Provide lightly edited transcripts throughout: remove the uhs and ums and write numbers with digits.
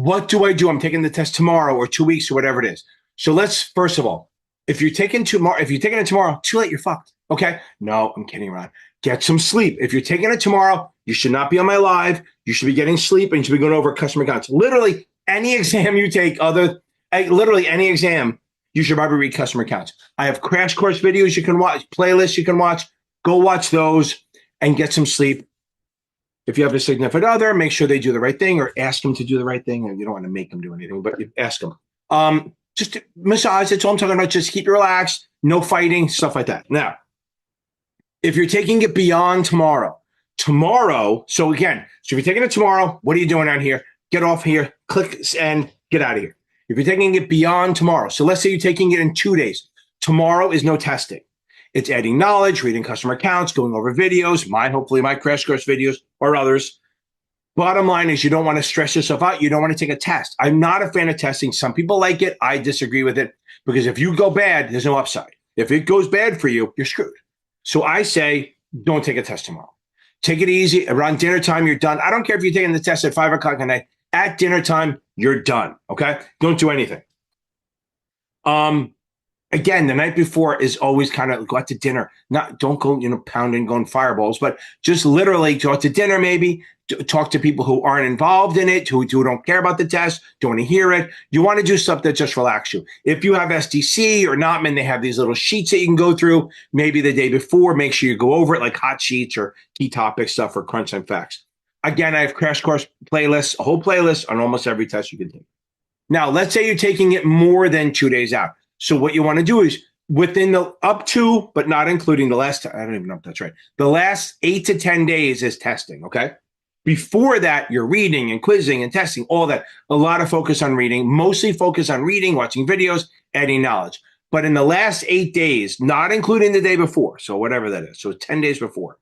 What do I do? I'm taking the test tomorrow or 2 weeks or whatever it is. So let's, first of all, if you're taking it tomorrow, too late, you're fucked. Okay? No, I'm kidding around. Get some sleep. If you're taking it tomorrow, you should not be on my live. You should be getting sleep and you should be going over customer accounts. Literally any exam you take, literally any exam, you should probably read customer accounts. I have crash course videos you can watch, playlists you can watch. Go watch those and get some sleep. If you have a significant other, make sure they do the right thing or ask them to do the right thing. And you don't want to make them do anything, but you ask them. Just massage. That's all I'm talking about. Just keep you relaxed. No fighting, stuff like that. Now, if you're taking it beyond tomorrow, so if you're taking it tomorrow, what are you doing out here? Get off here, click and get out of here. If you're taking it beyond tomorrow, so let's say you're taking it in 2 days. Tomorrow is no testing. It's adding knowledge, reading customer accounts, going over videos, hopefully my crash course videos or others. Bottom line is you don't want to stress yourself out. You don't want to take a test. I'm not a fan of testing. Some people like it. I disagree with it because if you go bad, there's no upside. If it goes bad for you, you're screwed. So I say, don't take a test tomorrow. Take it easy. Around dinner time, you're done. I don't care if you're taking the test at 5 o'clock at night. At dinner time, you're done. Okay? Don't do anything. Again, the night before is always kind of go out to dinner. Don't go, pounding, going fireballs, but just literally go out to dinner maybe, talk to people who aren't involved in it, who don't care about the test, don't want to hear it. You want to do stuff that just relax you. If you have SDC or Notman, they have these little sheets that you can go through maybe the day before. Make sure you go over it like hot sheets or key topic stuff or crunch time facts. Again, I have crash course playlists, a whole playlist on almost every test you can take. Now, let's say you're taking it more than 2 days out. So what you want to do is within the up to, but not including the last, I don't even know if that's right. The last 8 to 10 days is testing, okay? Before that, you're reading and quizzing and testing, all that. A lot of focus on reading, mostly focus on reading, watching videos, adding knowledge. But in the last 8 days, not including the day before, so whatever that is, so 10 days before,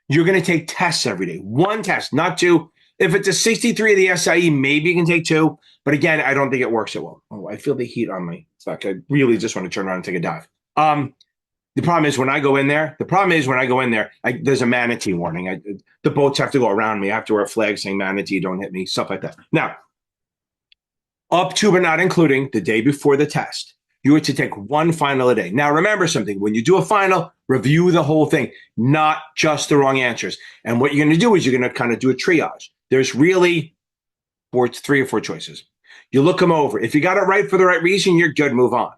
you're going to take tests every day. One test, not two. If it's a 63 of the SIE, maybe you can take two. But again, I don't think it works that well. Oh, I feel the heat on my back. I really just want to turn around and take a dive. The problem is when I go in there, there's a manatee warning. The boats have to go around me. I have to wear a flag saying manatee, don't hit me, stuff like that. Now, up to but not including the day before the test, you are to take one final a day. Now, remember something. When you do a final, review the whole thing, not just the wrong answers. And what you're going to do is you're going to kind of do a triage. There's really 3 or 4 choices. You look them over. If you got it right for the right reason, you're good. Move on.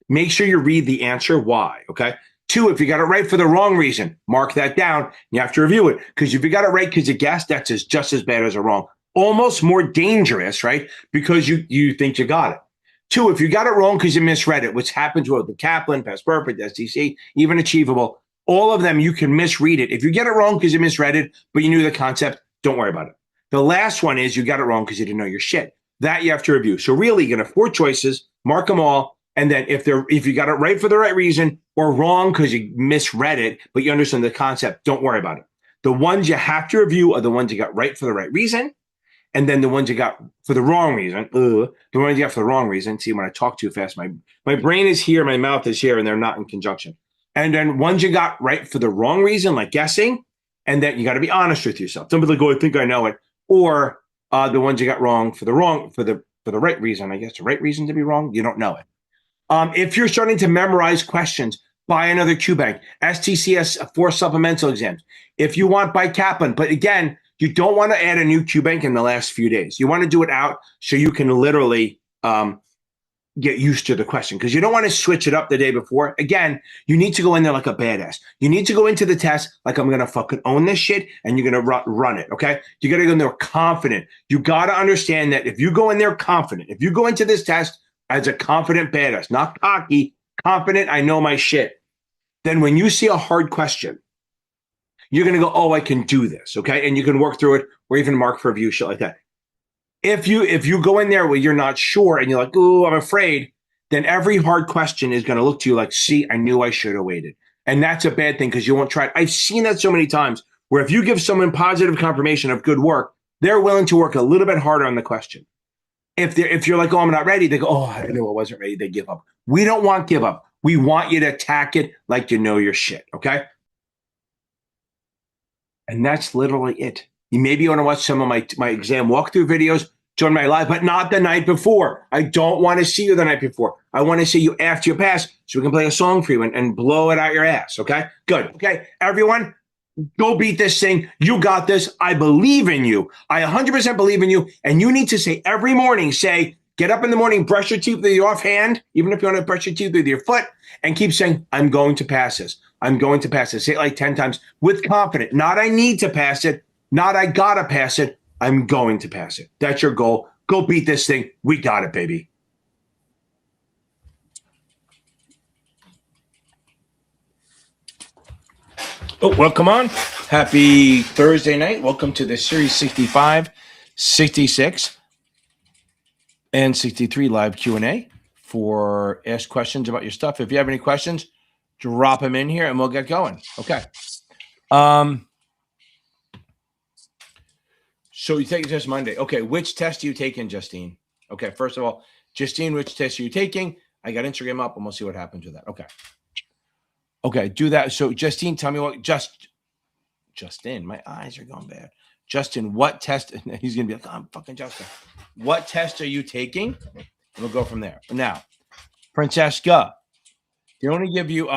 Make sure you read the answer why, okay? 2, if you got it right for the wrong reason, mark that down. You have to review it because if you got it right because you guessed, that's just as bad as a wrong. Almost more dangerous, right? Because you think you got it. 2, if you got it wrong because you misread it, which happens with the Kaplan, Past Perfect, STC, even Achievable, all of them, you can misread it. If you get it wrong because you misread it, but you knew the concept, don't worry about it. The last one is you got it wrong because you didn't know your shit. That you have to review. So really, you're going to have 4 choices, mark them all, and then if you got it right for the right reason or wrong because you misread it, but you understand the concept, don't worry about it. The ones you have to review are the ones you got right for the right reason, and then the ones you got for the wrong reason. The ones you got for the wrong reason. See, when I talk too fast, my brain is here, my mouth is here, and they're not in conjunction. And then ones you got right for the wrong reason, like guessing, and then you got to be honest with yourself. Don't be like, oh, I think I know it, or the ones you got wrong for the right reason. I guess the right reason to be wrong, you don't know it. If you're starting to memorize questions, buy another QBank. STCS 4 supplemental exams. If you want, buy Kaplan. But again, you don't want to add a new QBank in the last few days. You want to do it out so you can literally get used to the question because you don't want to switch it up the day before. Again, you need to go in there like a badass. You need to go into the test like I'm going to fucking own this shit and you're going to run it, okay? You got to go in there confident. You got to understand that if you go in there confident, if you go into this test as a confident badass, not cocky, confident, I know my shit, then when you see a hard question, you're going to go, oh, I can do this, okay? And you can work through it or even mark for review, shit like that. If you go in there where you're not sure and you're like, oh, I'm afraid, then every hard question is going to look to you like, see, I knew I should have waited. And that's a bad thing because you won't try it. I've seen that so many times where if you give someone positive confirmation of good work, they're willing to work a little bit harder on the question. If you're like, oh, I'm not ready, they go, oh, I knew I wasn't ready. They give up. We don't want give up. We want you to attack it like you know your shit, okay? And that's literally it. You maybe want to watch some of my exam walkthrough videos. join my live, but not the night before. I don't want to see you the night before. I want to see you after you pass so we can play a song for you and blow it out your ass. Okay, good. Okay, everyone, go beat this thing. You got this. I believe in you. I 100% believe in you. And you need to say every morning, get up in the morning, brush your teeth with your offhand, even if you want to brush your teeth with your foot, and keep saying, I'm going to pass this. I'm going to pass this. Say it like 10 times with confidence. Not I need to pass it. Not I got to pass it. I'm going to pass it. That's your goal. Go beat this thing. We got it, baby. Oh, welcome on. Happy Thursday night. Welcome to the Series 65, 66, and 63 live Q&A for ask questions about your stuff. If you have any questions, drop them in here and we'll get going. Okay. So you take a test Monday. Okay, which test are you taking, Justine? Okay, first of all, Justine, which test are you taking? I got Instagram up and we'll see what happens with that. Okay, do that. So Justine, tell me what Justin, my eyes are going bad. Justin, what test? He's gonna be like, oh, I'm fucking Justin. What test are you taking? And we'll go from there. Now, Francesca, they only give you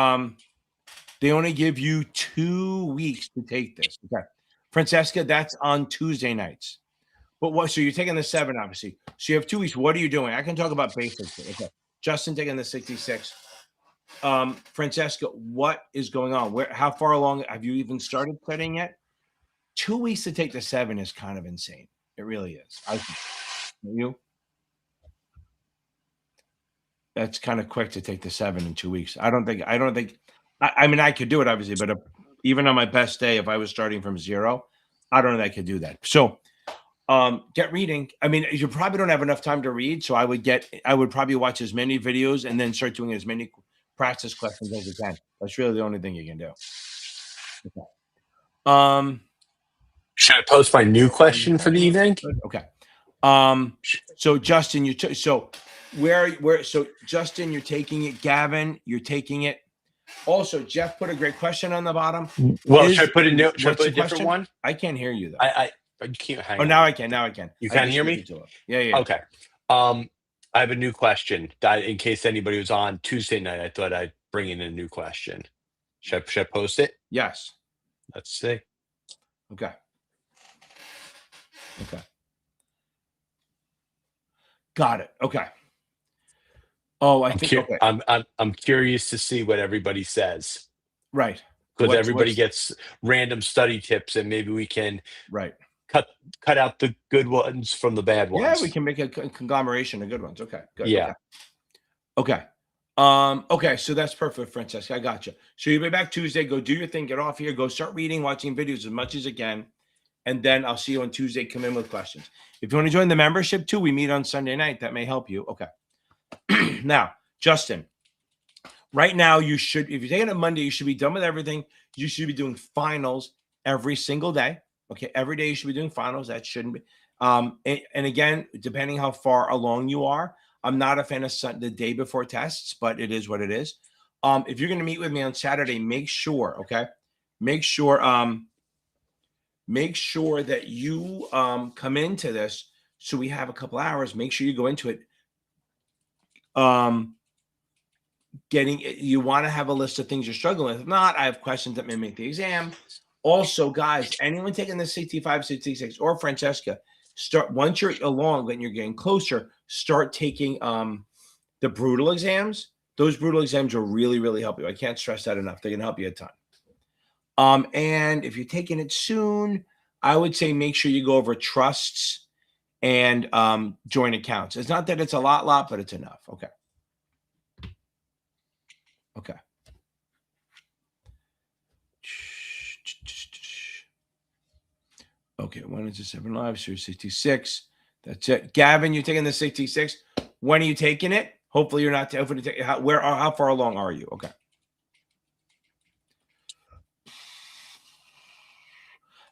2 weeks to take this. Okay. Francesca, that's on Tuesday nights. But what? So you're taking the 7, obviously. So you have 2 weeks. What are you doing? I can talk about basics. Okay. Justin taking the 66. Francesca, what is going on? How far along have you even started studying yet? 2 weeks to take the 7 is kind of insane. It really is. I think. You? That's kind of quick to take the 7 in 2 weeks. I don't think. I mean, I could do it obviously, but even on my best day, if I was starting from 0, I don't know that I could do that. So, get reading. I mean, you probably don't have enough time to read, so I would probably watch as many videos and then start doing as many practice questions as you can. That's really the only thing you can do. Okay. Should I post my new question for the evening? Okay. So Justin, so Justin, you're taking it. Gavin, you're taking it. Also, Jeff put a great question on the bottom. Well, should I put a different question? One? I can't hear you though. You can't hang on. Now I can. You can hear me? Yeah. Okay. I have a new question. In case anybody was on Tuesday night, I thought I'd bring in a new question. Should I post it? Yes. Let's see. Okay. Got it. Okay. Oh, I'm curious to see what everybody says. Right. Because everybody gets random study tips, and maybe we can cut out the good ones from the bad ones. Yeah, we can make a conglomeration of good ones. Okay. Good. Yeah. Okay. Okay. So that's perfect, Francesca. I got you. So you'll be back Tuesday. Go do your thing. Get off here. Go start reading, watching videos as much as you can. And then I'll see you on Tuesday. Come in with questions. If you want to join the membership too, we meet on Sunday night. That may help you. Okay. Now, Justin, right now if you're taking it Monday, you should be done with everything. You should be doing finals every single day. Okay. Every day you should be doing finals. That shouldn't be. And again, depending how far along you are, I'm not a fan of the day before tests, but it is what it is. If you're going to meet with me on Saturday, make sure that you come into this so we have a couple hours. Make sure you go into it. You want to have a list of things you're struggling with. If not, I have questions that may make the exam. Also, guys, anyone taking the 65, 66, or Francesca, once you're along and you're getting closer, start taking the brutal exams. Those brutal exams will really, really help you. I can't stress that enough. They're going to help you a ton. And if you're taking it soon, I would say make sure you go over trusts and joint accounts. It's not that it's a lot, but it's enough. Okay. Okay, 1 into 7 live, so 66. That's it. Gavin, you're taking the 66. When are you taking it? Hopefully you're not taking it. How far along are you? Okay.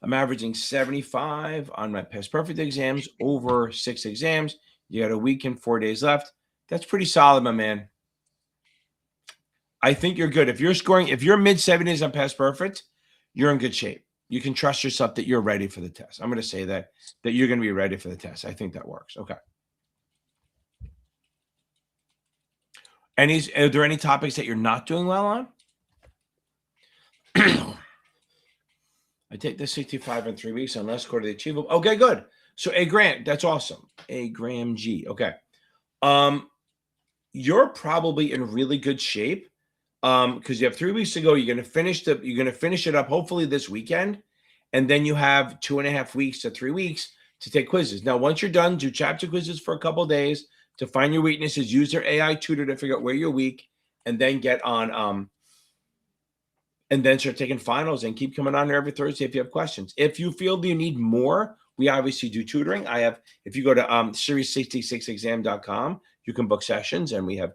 I'm averaging 75 on my past perfect exams, over 6 exams. You got a week and 4 days left. That's pretty solid, my man. I think you're good. If you're mid 70s on past perfect, you're in good shape. You can trust yourself that you're ready for the test. I'm going to say that you're going to be ready for the test. I think that works. Okay. Are there any topics that you're not doing well on? I take the 65 in 3 weeks unless quarterly achievable. Okay, good. So a grant, that's awesome. A gram G. Okay. You're probably in really good shape. Because you have 3 weeks to go. You're gonna finish it up hopefully this weekend, and then you have 2.5 weeks to 3 weeks to take quizzes. Now, once you're done, do chapter quizzes for a couple days to find your weaknesses. Use their AI tutor to figure out where you're weak, and then get on and then start taking finals and keep coming on here every Thursday if you have questions. If you feel you need more, we obviously do tutoring. If you go to series66exam.com, you can book sessions, and I have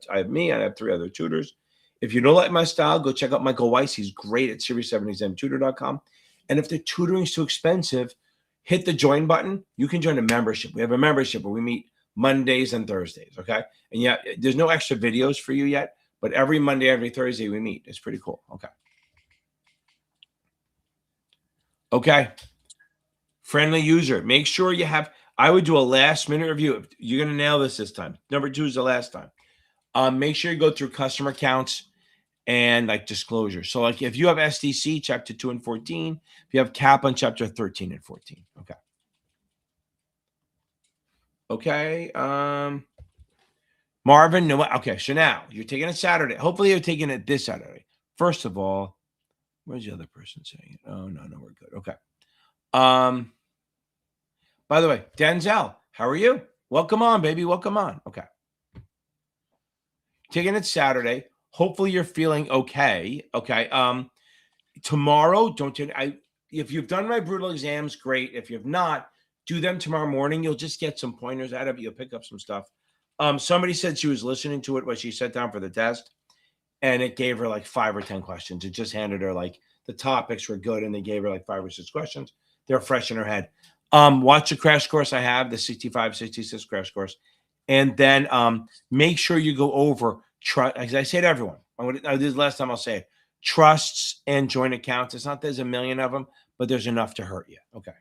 3 other tutors. If you don't like my style, go check out Michael Weiss. He's great at series7examtutor.com. And if the tutoring is too expensive, hit the join button. You can join a membership. We have a membership where we meet Mondays and Thursdays, okay? And yeah, there's no extra videos for you yet, but every Monday, every Thursday we meet. It's pretty cool, okay? Okay. Friendly user. Make sure you have, I would do a last-minute review. You're going to nail this time. Number 2 is the last time. Make sure you go through customer counts and like disclosure. So like if you have SDC chapter 2 and 14, if you have cap on chapter 13 and 14. Okay. Okay. Marvin, no. Okay. So now you're taking it Saturday. Hopefully you're taking it this Saturday. First of all, where's the other person saying it? Oh, no, we're good. Okay. By the way, Denzel, how are you? Welcome on, baby. Welcome on. Okay. Taking it Saturday. Hopefully you're feeling okay. Okay. Tomorrow, if you've done my brutal exams, great. If you've not, do them tomorrow morning. You'll just get some pointers out of it. You'll pick up some stuff. Somebody said she was listening to it when she sat down for the test, and it gave her like 5 or 10 questions. It just handed her like the topics were good, and they gave her like 5 or 6 questions. They're fresh in her head. Watch the crash course I have, the 65, 66 crash course. And then make sure you go over, as I say to everyone, this is the last time I'll say it, trusts and joint accounts. It's not there's a million of them, but there's enough to hurt you. Okay.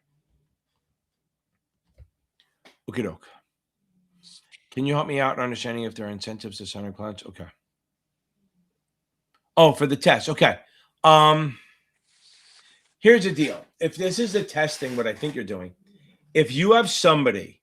Okie doke. Can you help me out understanding if there are incentives to sign up clients? Okay. Oh, for the test. Okay. Here's the deal. If this is the testing, what I think you're doing, if you have somebody,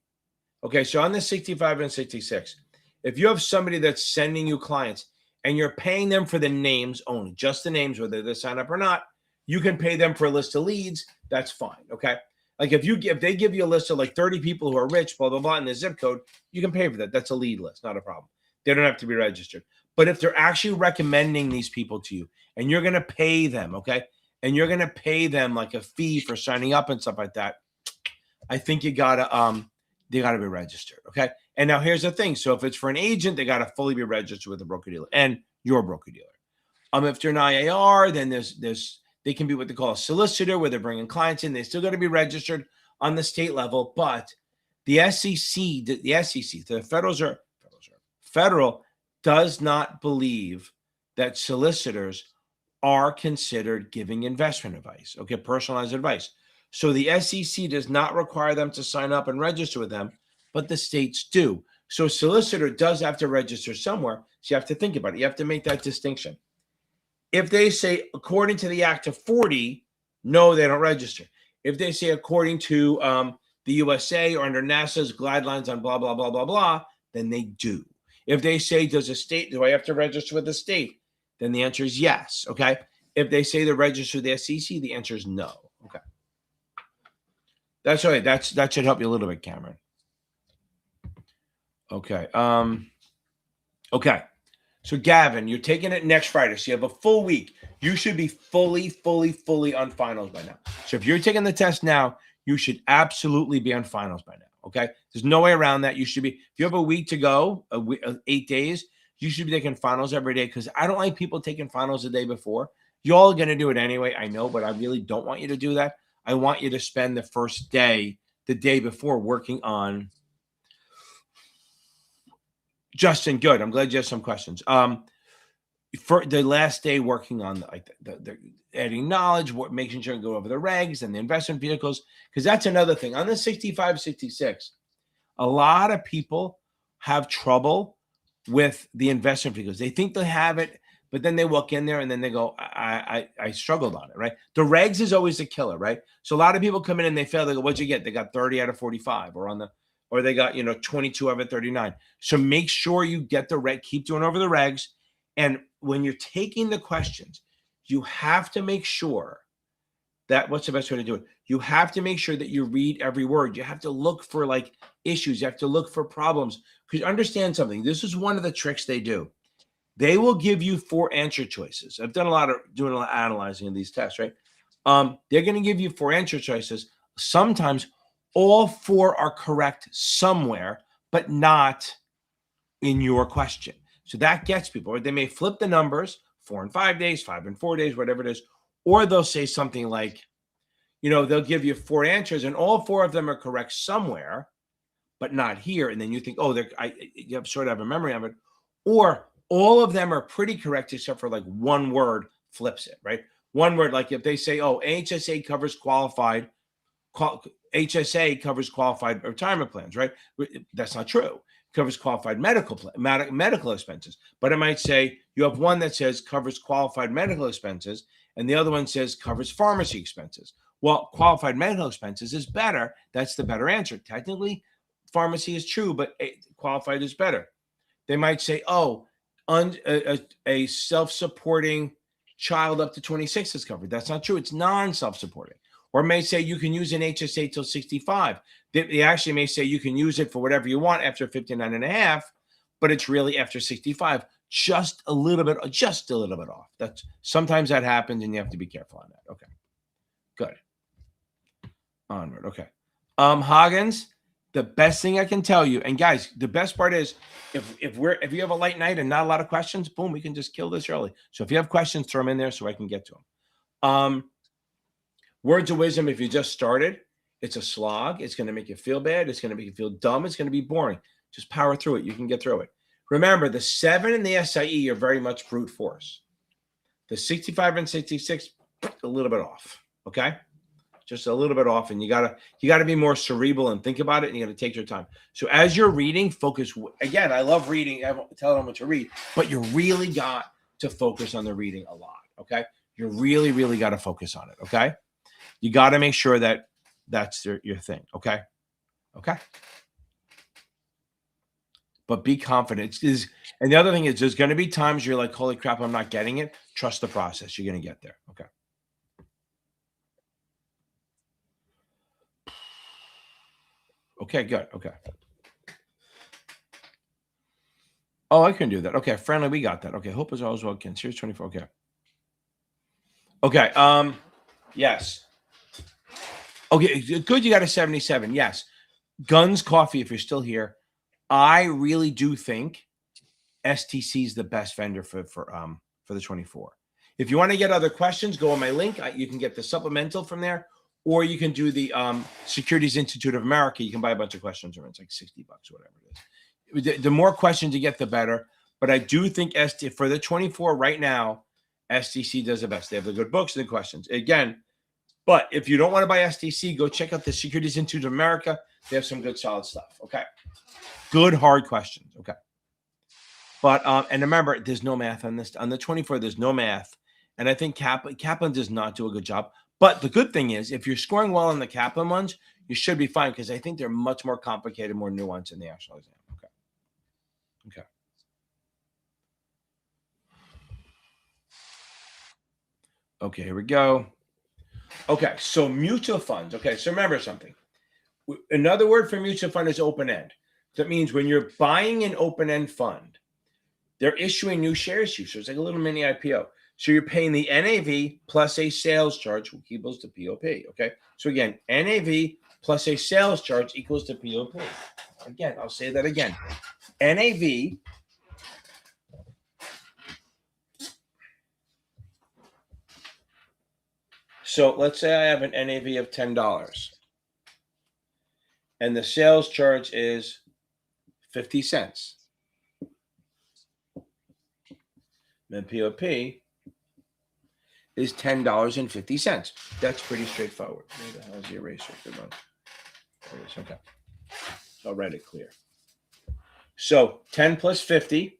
okay, so on the 65 and 66, if you have somebody that's sending you clients and you're paying them for the names only, just the names, whether they sign up or not, you can pay them for a list of leads. That's fine. Okay. Like if they give you a list of like 30 people who are rich, blah, blah, blah, in the zip code, you can pay for that. That's a lead list. Not a problem. They don't have to be registered. But if they're actually recommending these people to you and you're going to pay them, okay, and you're going to pay them like a fee for signing up and stuff like that, I think they got to be registered, okay? And now here's the thing. So if it's for an agent, they got to fully be registered with a broker-dealer and your broker-dealer. If they're an IAR, then they can be what they call a solicitor, where they're bringing clients in. They still got to be registered on the state level, but the SEC, the federal does not believe that solicitors are considered giving investment advice, okay, personalized advice. So the SEC does not require them to sign up and register with them, but the states do. So a solicitor does have to register somewhere. So you have to think about it. You have to make that distinction. If they say, according to the Act of 40, no, they don't register. If they say, according to the USA or under NASAA's guidelines on blah, blah, blah, blah, blah, then they do. If they say, do I have to register with the state? Then the answer is yes, okay? If they say they're registered with the SEC, the answer is no, okay? That's all right. That should help you a little bit, Cameron. Okay. Okay. So Gavin, you're taking it next Friday. So you have a full week. You should be fully on finals by now. So if you're taking the test now, you should absolutely be on finals by now. Okay. There's no way around that. You should be, if you have a week to go, 8 days, you should be taking finals every day, because I don't like people taking finals the day before. You're all going to do it anyway, I know, but I really don't want you to do that. I want you to spend the first day, the day before, working on Justin. Good. I'm glad you have some questions. for the last day working on the adding knowledge, making sure to go over the regs and the investment vehicles, because that's another thing. On the 65, 66, a lot of people have trouble with the investment vehicles. They think they have it, but then they walk in there and then they go, I struggled on it, right? The regs is always a killer, right? So a lot of people come in and they fail. They go, what'd you get? They got 30 out of 45 or they got, 22 out of 39. So make sure you get the reg, keep doing over the regs. And when you're taking the questions, you have to make sure that what's the best way to do it? You have to make sure that you read every word. You have to look for issues. You have to look for problems. Because understand something. This is one of the tricks they do. They will give you 4 answer choices. I've done doing a lot of analyzing in these tests, right? They're going to give you 4 answer choices. Sometimes all 4 are correct somewhere, but not in your question. So that gets people. Or they may flip the numbers, 4 and 5 days, 5 and 4 days, whatever it is. Or they'll say something like, they'll give you 4 answers and all 4 of them are correct somewhere, but not here. And then you think, you have sort of a memory of it. Or all of them are pretty correct except for one word flips it, right? One word, like if they say, HSA covers qualified retirement plans, right? That's not true. It covers qualified medical expenses. But it might say you have one that says covers qualified medical expenses and the other one says covers pharmacy expenses. Well, qualified medical expenses is better. That's the better answer. Technically, pharmacy is true, but qualified is better. They might say, a self-supporting child up to 26 is covered. That's not true. It's non-self-supporting. Or may say you can use an HSA till 65. They actually may say you can use it for whatever you want after 59 and a half, but it's really after 65. Just a little bit off. Sometimes that happens and you have to be careful on that. Okay, good. Onward. Okay. Hagens, the best thing I can tell you, and guys, the best part is if you have a late night and not a lot of questions, boom, we can just kill this early. So if you have questions, throw them in there so I can get to them. Words of wisdom, if you just started, it's a slog. It's going to make you feel bad. It's going to make you feel dumb. It's going to be boring. Just power through it. You can get through it. Remember, the 7 and the SIE are very much brute force. The 65 and 66, a little bit off. Okay? Just a little bit off. And you gotta be more cerebral and think about it, and you gotta take your time. So as you're reading, focus. Again, I love reading. I won't tell them what to read, but you really got to focus on the reading a lot. Okay? You really, really got to focus on it. Okay? You got to make sure that that's your thing. Okay? Okay? But be confident. And the other thing is there's going to be times you're like, holy crap, I'm not getting it. Trust the process. You're going to get there. Okay. Okay, good. Okay. Oh, I can do that. Okay, friendly, we got that. Okay, hope is always well. Ken, Series 24. Okay. Okay. Yes. Okay, good. You got a 77. Yes. Guns Coffee, if you're still here, I really do think STC is the best vendor for the 24. If you want to get other questions, go on my link. You can get the supplemental from there, or you can do the Securities Institute of America. You can buy a bunch of questions, or it's like $60, whatever it is. The more questions you get, the better. But I do think for the 24 right now, STC does the best. They have the good books and the questions. Again, but if you don't want to buy STC, go check out the Securities Institute of America. They have some good, solid stuff. Okay. Good, hard questions. Okay. But, and remember, there's no math on this. On the 24, there's no math. And I think Kaplan does not do a good job. But the good thing is, if you're scoring well on the Kaplan ones, you should be fine, because I think they're much more complicated, more nuanced in the actual exam. Okay. Okay. Okay, here we go. Okay, so mutual funds. Okay, so remember something. Another word for mutual fund is open end. That means when you're buying an open end fund, they're issuing new shares to you. So it's like a little mini IPO. So you're paying the NAV plus a sales charge, which equals to POP. Okay. So again, NAV plus a sales charge equals to POP. Again, I'll say that again. NAV So let's say I have an NAV of $10 and the sales charge is 50 cents. And POP is $10.50. That's pretty straightforward. Where the hell is the eraser? Good one. There it is. Okay. I'll write it clear. So 10 plus 50.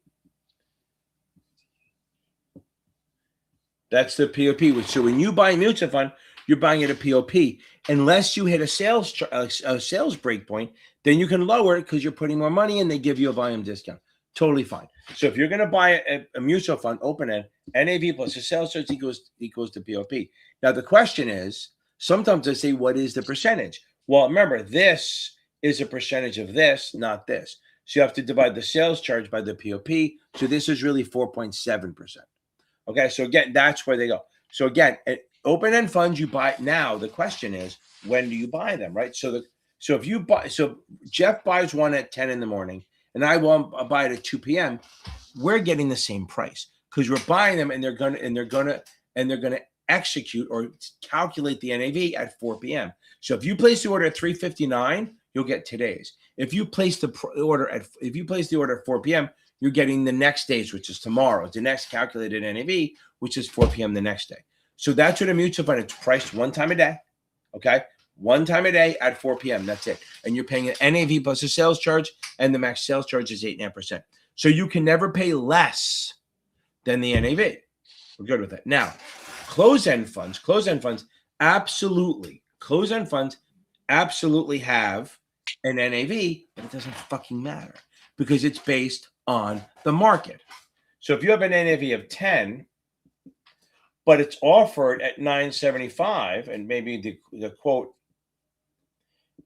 That's the POP. So when you buy a mutual fund, you're buying it at POP. Unless you hit a sales break point, then you can lower it because you're putting more money in. They give you a volume discount. Totally fine. So if you're going to buy a mutual fund, open end, NAV plus the sales charge equals to POP. Now the question is, sometimes they say, what is the percentage? Well, remember, this is a percentage of this, not this. So you have to divide the sales charge by the POP. So this is really 4.7%. Okay, so again, that's where they go. So again, open-end funds you buy now. The question is, when do you buy them, right? So if you buy, so Jeff buys one at 10 in the morning, and I want to buy it at 2 p.m. We're getting the same price because we're buying them, and they're gonna execute or calculate the NAV at 4 p.m. So if you place the order at 3:59, you'll get today's. If you place the order at 4 p.m., you're getting the next day's, which is tomorrow. The next calculated NAV, which is 4 p.m. the next day. So that's what a mutual fund. It's priced one time a day. Okay, one time a day at 4 p.m. That's it. And you're paying an NAV plus a sales charge, and the max sales charge is 8.5%. So you can never pay less than the NAV. We're good with that. Now, closed-end funds absolutely have an NAV, but it doesn't fucking matter because it's based on the market. So if you have an NAV of 10, but it's offered at 975, and maybe the quote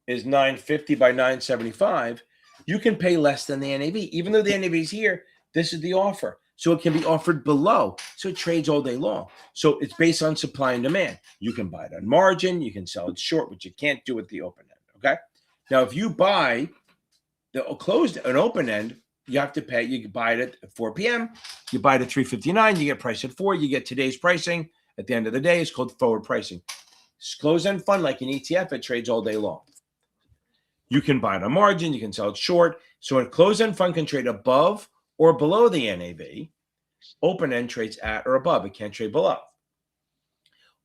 is 950 by 975, you can pay less than the NAV. Even though the NAV is here, this is the offer. So it can be offered below. So it trades all day long. So it's based on supply and demand. You can buy it on margin. You can sell it short, which you can't do with the open end. Okay. Now, if you buy an open end, you have to pay. You can buy it at 4 p.m. You buy it at 3:59. You get priced at 4. You get today's pricing. At the end of the day, it's called forward pricing. Closed-end fund, like an ETF, it trades all day long. You can buy it on margin. You can sell it short. So a closed-end fund can trade above or below the NAV. Open-end trades at or above. It can't trade below.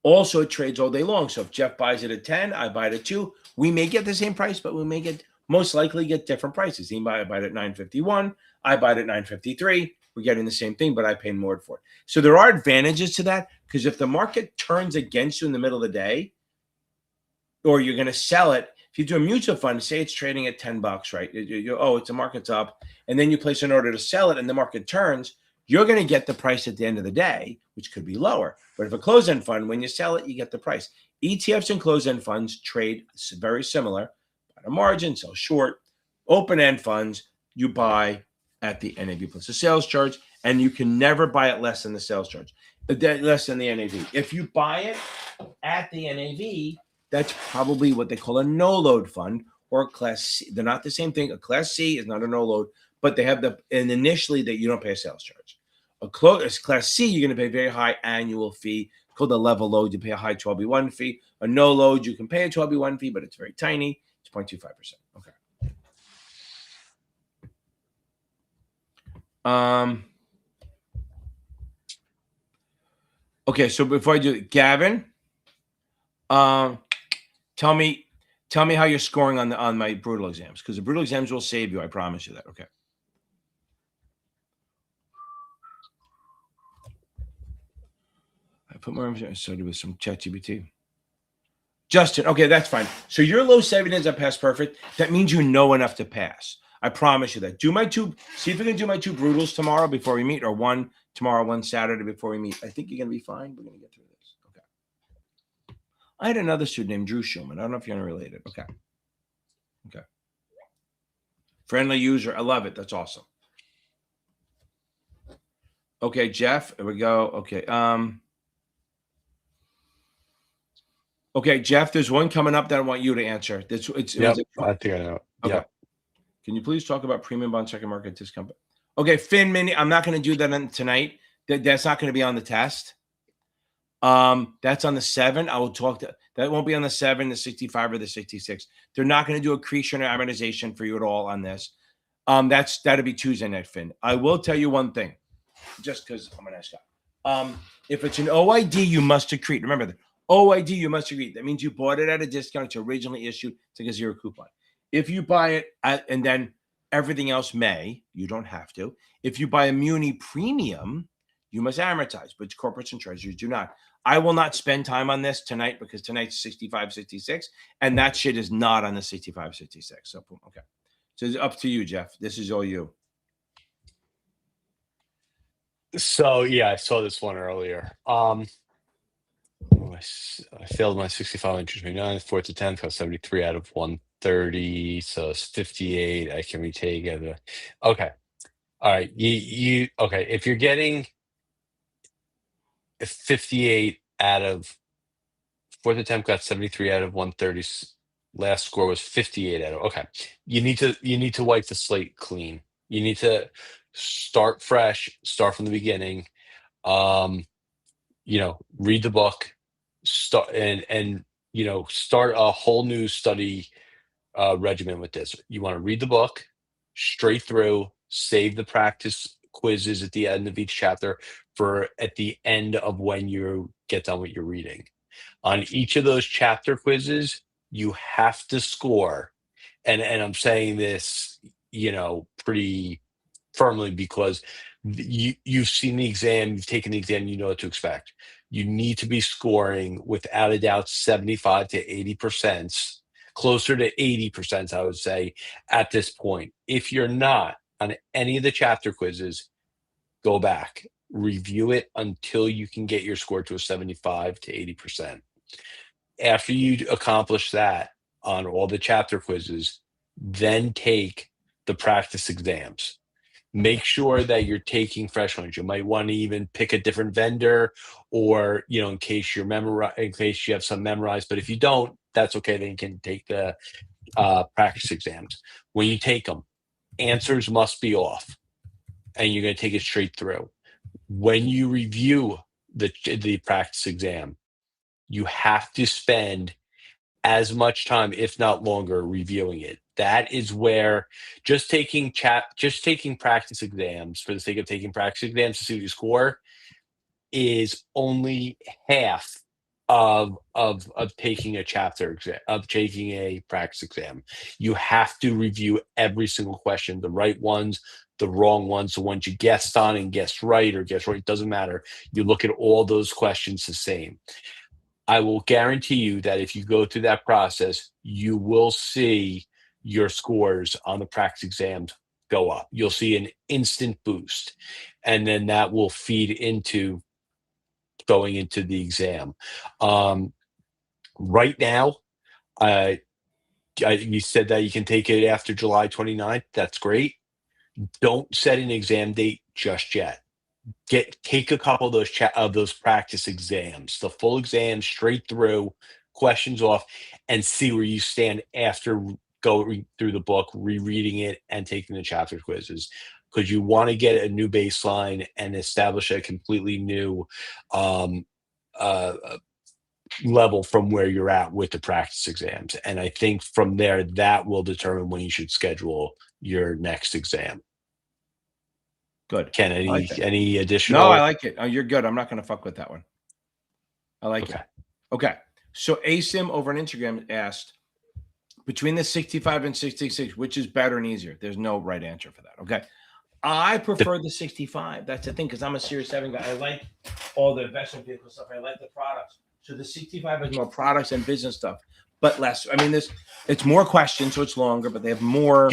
Also, it trades all day long. So if Jeff buys it at 10, I buy it at 2. We may get the same price, but we may most likely get different prices. He might buy it at 951. I buy it at 953. We're getting the same thing, but I pay more for it. So there are advantages to that because if the market turns against you in the middle of the day, or you're going to sell it, if you do a mutual fund, say it's trading at $10, right? It's the market's up, and then you place an order to sell it, and the market turns, you're going to get the price at the end of the day, which could be lower. But if a closed-end fund, when you sell it, you get the price. ETFs and closed-end funds trade very similar. Buy a margin, sell short. Open-end funds, you buy at the NAV plus the sales charge, and you can never buy it less than the sales charge, less than the NAV. If you buy it at the NAV, that's probably what they call a no-load fund or a Class C. They're not the same thing. A Class C is not a no-load, but they have and initially that you don't pay a sales charge. A Class C, you're going to pay a very high annual fee called a level load. You pay a high 12B1 fee. A no-load, you can pay a 12B1 fee, but it's very tiny. It's 0.25%. Okay. Okay, so before I do it, Gavin, tell me how you're scoring on my brutal exams, because the brutal exams will save you. I promise you that. Okay. I put more information. I started with some ChatGPT. Justin, okay, that's fine. So your low 70s are pass perfect. That means you know enough to pass. I promise you that. See if you can do my 2 brutals tomorrow before we meet, or 1 tomorrow, 1 Saturday before we meet. I think you're going to be fine. We're going to get through this. Okay. I had another student named Drew Schulman. I don't know if you're related. Okay. Okay. Friendly user. I love it. That's awesome. Okay, Jeff. Here we go. Okay. Okay, Jeff, there's one coming up that I want you to answer. I think I know. Okay. Yep. Can you please talk about premium bond second market discount? Okay, Finn, Minnie, I'm not going to do that tonight. That's not going to be on the test. That's on the 7. I will talk to that. Won't be on the 7, the 65, or the 66. They're not going to do accretion or amortization for you at all on this. That'll be Tuesday night, Finn. I will tell you one thing. just because I'm going to ask you. If it's an OID, you must accrete. Remember that. OID, you must accrete. That means you bought it at a discount. It's originally issued. It's like a zero coupon. If you buy it and then everything else you don't have to. If you buy a Muni premium, you must amortize, but corporates and treasuries do not. I will not spend time on this tonight because tonight's 6566, and that shit is not on the 6566. So, okay. So it's up to you, Jeff. This is all you. So yeah, I saw this one earlier. I failed my 65 interest 29, 4th to 10th, got 73 out of 130, so it's 58. I can retake it. Okay. All right. You okay, if you're getting 58 out of 4th attempt, got 73 out of 130. Last score was 58 out of. Okay. You need to wipe the slate clean. You need to start fresh, start from the beginning. Read the book, start and start a whole new study regimen with this. You want to read the book straight through, save the practice quizzes at the end of each chapter for at the end of when you get done with your reading. On each of those chapter quizzes, you have to score, and I'm saying this, pretty firmly because you've seen the exam, you've taken the exam, you know what to expect. You need to be scoring without a doubt 75 to 80%, closer to 80%, I would say, at this point. If you're not on any of the chapter quizzes, go back, review it until you can get your score to a 75 to 80%. After you accomplish that on all the chapter quizzes, then take the practice exams. Make sure that you're taking fresh ones. You might want to even pick a different vendor, or in case you have some memorized. But if you don't, that's okay. Then you can take the practice exams. When you take them, answers must be off, and you're going to take it straight through. When you review the practice exam, you have to spend as much time, if not longer, reviewing it. That is where just taking practice exams for the sake of taking practice exams to see what you score is only half of taking a chapter exam, of taking a practice exam. You have to review every single question, the right ones, the wrong ones, the ones you guessed on and guessed right or guessed right. It doesn't matter. You look at all those questions the same. I will guarantee you that if you go through that process, you will see your scores on the practice exams go up. You'll see an instant boost, and then that will feed into going into the exam. Right now, you said that you can take it after July 29th. That's great. Don't set an exam date just yet. Take a couple of those practice exams, the full exam straight through, questions off, and see where you stand after going through the book, rereading it, and taking the chapter quizzes. Because you want to get a new baseline and establish a completely new level from where you're at with the practice exams. And I think from there, that will determine when you should schedule your next exam. Good. Ken, any additional? No, I like it. Oh, you're good. I'm not going to fuck with that one. I like it. Okay. So ASIM over on Instagram asked, between the 65 and 66, which is better and easier? There's no right answer for that. Okay. I prefer the 65. That's the thing, because I'm a Series 7 guy. I like all the investment vehicle stuff. I like the products. So the 65 has more products and business stuff, but less. I mean, it's more questions, so it's longer, but they have more.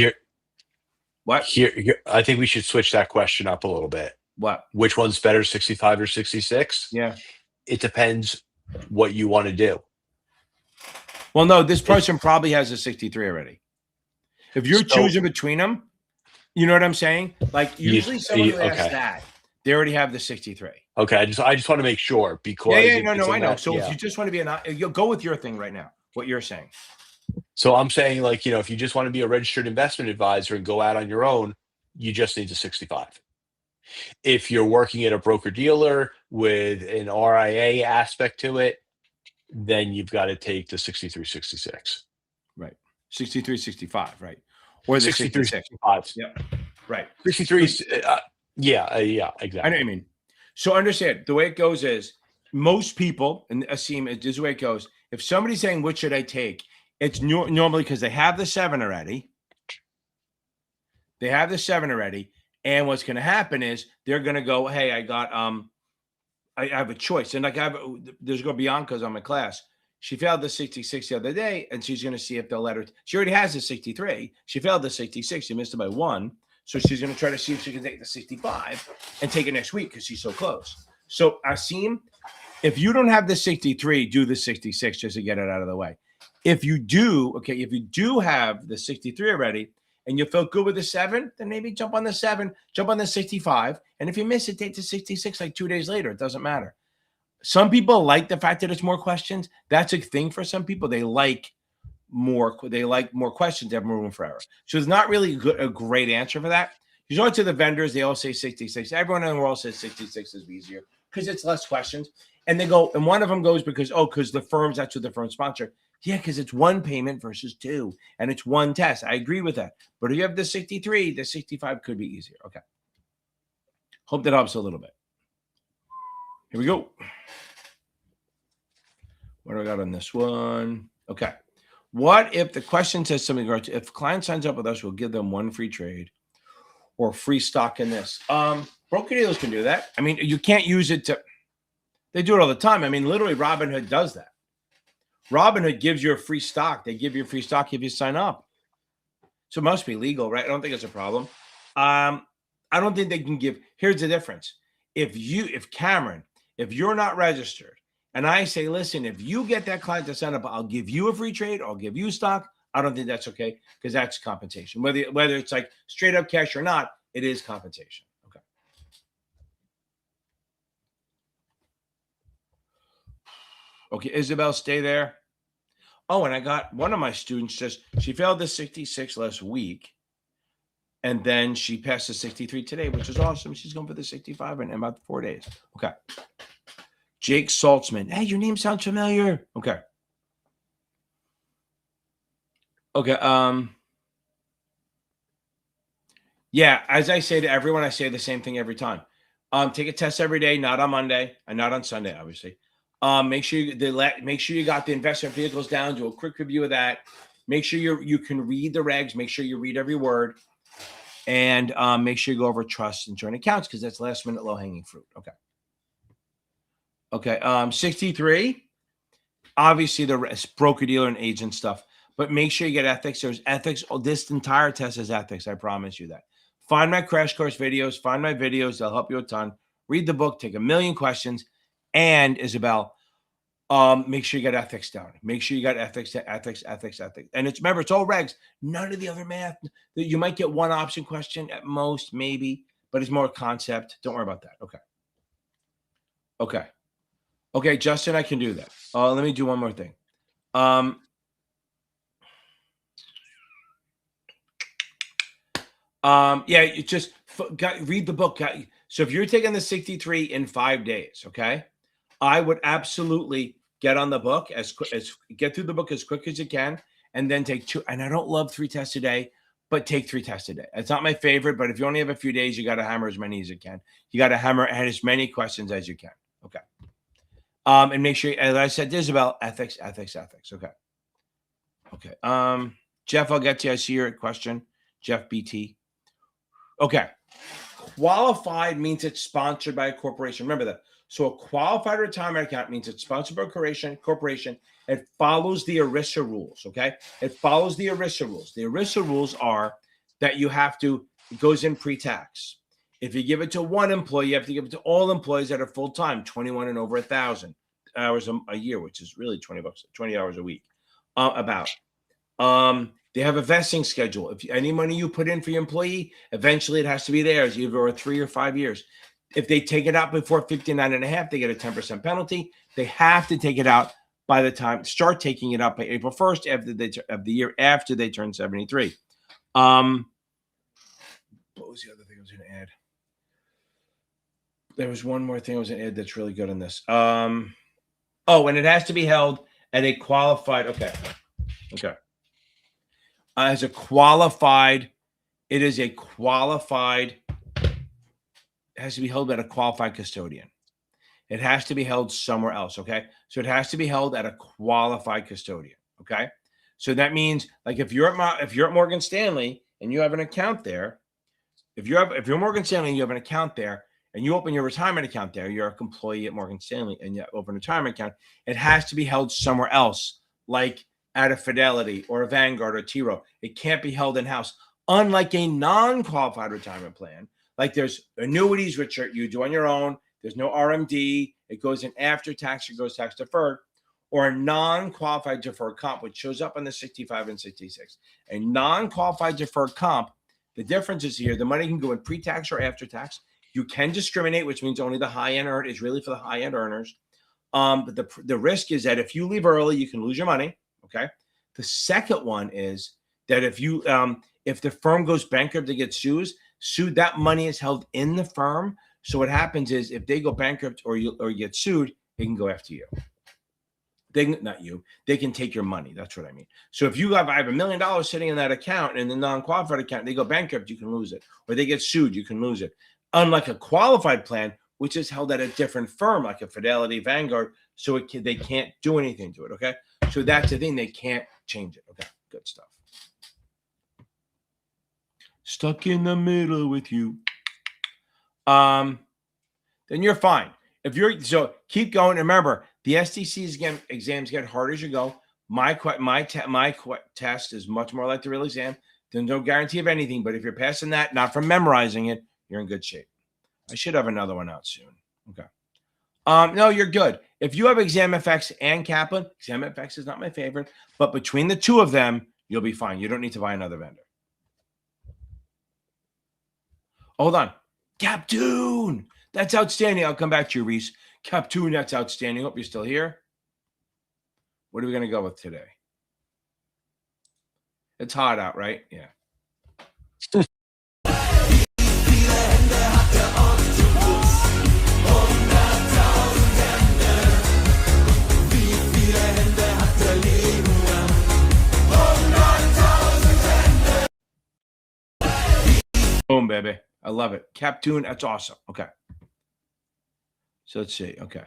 What? Here, I think we should switch that question up a little bit. What? Which one's better, 65 or 66? Yeah. It depends what you want to do. Well, no, this person probably has a 63 already. If you're choosing between them, you know what I'm saying? Like usually someone who asks that, they already have the 63. Okay, I just want to make sure because I know. So if you just want to be you'll go with your thing right now. What you're saying. So I'm saying, like, if you just want to be a registered investment advisor and go out on your own, you just need the 65. If you're working at a broker dealer with an RIA aspect to it, then you've got to take the 63, 66. Right. 63, 65, right. Or the 63, 66. 65. Yep. Right. 63, Yeah, yeah, I know exactly. what I mean. So understand, the way it goes is most people, and Asim, this is the way it goes. If somebody's saying, what should I take? It's normally because they have the 7 already. They have the 7 already. And what's going to happen is they're going to go, hey, I have a choice. And like there's going to be Bianca's on my class. She failed the 66 the other day, and she's going to see if they'll let her. She already has the 63. She failed the 66. She missed it by 1. So she's going to try to see if she can take the 65 and take it next week because she's so close. So Asim, if you don't have the 63, do the 66 just to get it out of the way. If you do, if you do have the 63 already and you feel good with the 7, then maybe jump on the 7, jump on the 65. And if you miss it, take the 66 like 2 days later. It doesn't matter. Some people like the fact that it's more questions. That's a thing for some people. They like more questions, they have more room for error. So it's not really a great answer for that. You go to the vendors, they all say 66. Everyone in the world says 66 is easier because it's less questions. And they go, and one of them goes because the firms, that's what the firm sponsor. Yeah, because it's 1 payment versus 2, and it's 1 test. I agree with that. But if you have the 63, the 65 could be easier. Okay. Hope that helps a little bit. Here we go. What do I got on this one? Okay. What if the question says something, if a client signs up with us, we'll give them 1 free trade or free stock in this. Broker dealers can do that. I mean, you can't use it they do it all the time. I mean, literally Robinhood does that. Robinhood gives you a free stock. They give you a free stock if you sign up. So it must be legal, right? I don't think it's a problem. I don't think they can give, here's the difference. If Cameron, if you're not registered, and I say, listen, if you get that client to sign up, I'll give you a free trade, I'll give you stock. I don't think that's okay because that's compensation. Whether it's like straight up cash or not, it is compensation. Okay. Okay, Isabel, stay there. Oh, and I got one of my students she failed the 66 last week. And then she passed the 63 today, which is awesome. She's going for the 65 in about 4 days. Okay. Jake Saltzman. Hey, your name sounds familiar. Okay. Okay. Yeah, as I say to everyone, I say the same thing every time. Take a test every day, not on Monday and not on Sunday, obviously. Make sure you got the investment vehicles down. Do a quick review of that. Make sure you can read the regs. Make sure you read every word, and make sure you go over trust and joint accounts because that's last minute low hanging fruit. Okay. Okay. 63. Obviously, the broker dealer and agent stuff, but make sure you get ethics. There's ethics. Oh, this entire test is ethics. I promise you that. Find my crash course videos. Find my videos. They'll help you a ton. Read the book. Take a million questions. And Isabel, make sure you get ethics down. Make sure you got ethics. And remember, it's all regs. None of the other math. You might get one option question at most, maybe, but it's more concept. Don't worry about that. Okay. Okay. Okay, Justin, I can do that. Let me do one more thing. Yeah, you just read the book. So if you're taking the 63 in 5 days, okay, I would absolutely get on the book get through the book as quick as you can, and then take 2. And I don't love 3 tests a day, but take 3 tests a day. It's not my favorite, but if you only have a few days, you got to hammer as many as you can. You got to hammer as many questions as you can. Okay. And make sure, as I said, this is about ethics. Okay. Okay. Jeff, I'll get to you. I see your question. Jeff BT. Okay. Qualified means it's sponsored by a corporation. Remember that. So a qualified retirement account means it's sponsored by a corporation. It follows the ERISA rules. Okay. It follows the ERISA rules. The ERISA rules are that it goes in pre-tax. If you give it to one employee, you have to give it to all employees that are full-time, 21 and over 1,000 hours a year, which is really $20, 20 hours a week. They have a vesting schedule. If any money you put in for your employee, eventually it has to be theirs, either over 3 or 5 years. If they take it out before 59 and a half, they get a 10% penalty. They have to take it out start taking it out by April 1st of the year after they turn 73. What was the other thing I was going to add? There was one more thing I was going to add that's really good on this. And it has to be held at a qualified. Okay. It is a qualified has to be held at a qualified custodian. It has to be held somewhere else. Okay. So it has to be held at a qualified custodian. Okay. So that means, like, if you're at Morgan Stanley and you have an account there, if you're Morgan Stanley and you have an account there and you open your retirement account there, you're an employee at Morgan Stanley and you open a retirement account, it has to be held somewhere else, like at a Fidelity or a Vanguard or T. Rowe. It can't be held in-house. Unlike a non-qualified retirement plan, like there's annuities, which you do on your own. There's no RMD. It goes in after tax. It goes tax deferred. Or a non-qualified deferred comp, which shows up on the 65 and 66. A non-qualified deferred comp, the difference is here. The money can go in pre-tax or after tax. You can discriminate, which means only the high-end earner is really for the high-end earners. But the risk is that if you leave early, you can lose your money. Okay. The second one is that if the firm goes bankrupt, they get sued, that money is held in the firm. So what happens is if they go bankrupt or you get sued, they can go after you. They can take your money. That's what I mean. So if I have $1 million sitting in that account, in the non-qualified account, they go bankrupt, you can lose it. Or they get sued, you can lose it. Unlike a qualified plan, which is held at a different firm, like a Fidelity, Vanguard, so they can't do anything to it. Okay. So that's the thing. They can't change it. Okay. Good stuff. Stuck in the middle with you. Then you're fine. So keep going. Remember, the SDC exams get harder as you go. My test is much more like the real exam. There's no guarantee of anything, but if you're passing that, not from memorizing it, you're in good shape. I should have another one out soon. Okay. No, you're good. If you have Exam FX and Kaplan, Exam FX is not my favorite, but between the two of them, you'll be fine. You don't need to buy another vendor. Hold on. Captoon. That's outstanding. I'll come back to you, Reese. Captoon, that's outstanding. Hope you're still here. What are we going to go with today? It's hot out, right? Yeah. Boom, baby. I love it. Captoon, that's awesome. Okay. So let's see. Okay.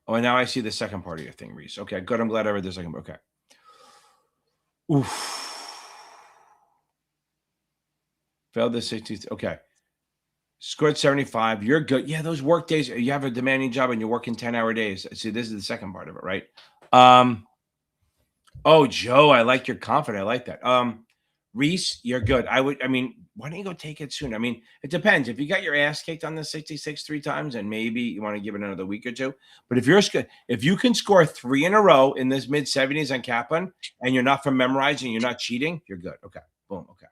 Oh, and now I see the second part of your thing, Reese. Okay, good. I'm glad I read the second. Okay. Oof. Failed the 60th. Okay. Scored 75. You're good. Yeah, those work days. You have a demanding job and you're working 10-hour days. See, this is the second part of it, right? Oh, Joe, I like your confidence. I like that. Reese, you're good. Why don't you go take it soon? It depends. If you got your ass kicked on the 66 3 times, and maybe you want to give it another week or two. But if you can score 3 in a row in this mid-70s on Kaplan, and you're not from memorizing, you're not cheating, you're good. Okay. Boom. Okay.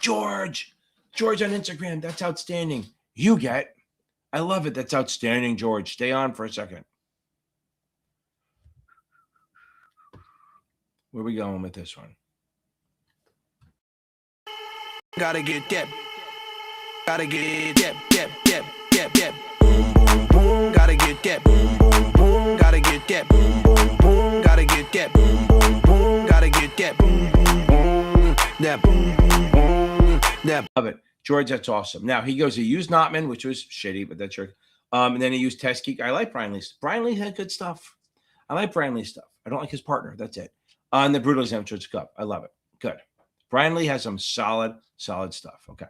George on Instagram. That's outstanding. I love it. That's outstanding, George. Stay on for a second. Where are we going with this one? Gotta get that. Gotta get that. Boom, boom, boom. Gotta get that. Boom, boom, boom. Gotta get that. Boom, boom, boom. Gotta get that. Boom, boom, boom. Gotta get that. Boom, boom, boom. That boom, boom, boom. That. Love it. George, that's awesome. Now he used Notman, which was shitty, but that's your. And then he used Test Geek. I like Brian Lee. Brian Lee had good stuff. I like Brian Lee stuff. I don't like his partner. That's it. On the Brutal Exam Church Cup. I love it. Good. Brian Lee has some solid stuff. Okay.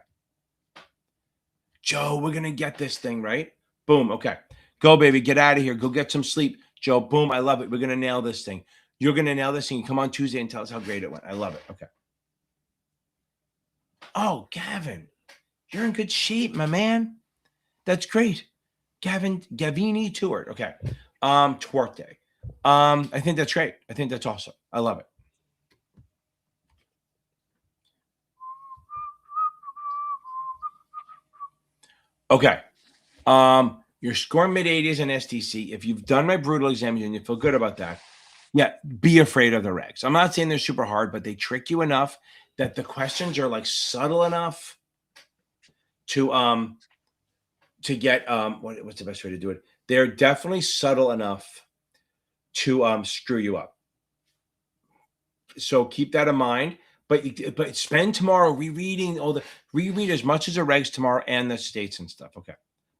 Joe, we're going to get this thing, right? Boom. Okay. Go, baby. Get out of here. Go get some sleep. Joe, boom. I love it. We're going to nail this thing. You're going to nail this thing. Come on Tuesday and tell us how great it went. I love it. Okay. Oh, Gavin, you're in good shape, my man. That's great. Gavini Tewart. Okay. Tuarte. I think that's great. I think that's awesome. I love it. Okay. You're scoring mid-80s in STC. If you've done my brutal exam and you feel good about that, yeah, be afraid of the regs. I'm not saying they're super hard, but they trick you enough that the questions are like subtle enough to get what's the best way to do it? They're definitely subtle enough to screw you up. So keep that in mind. But spend tomorrow reread as much as the regs tomorrow and the states and stuff. Okay.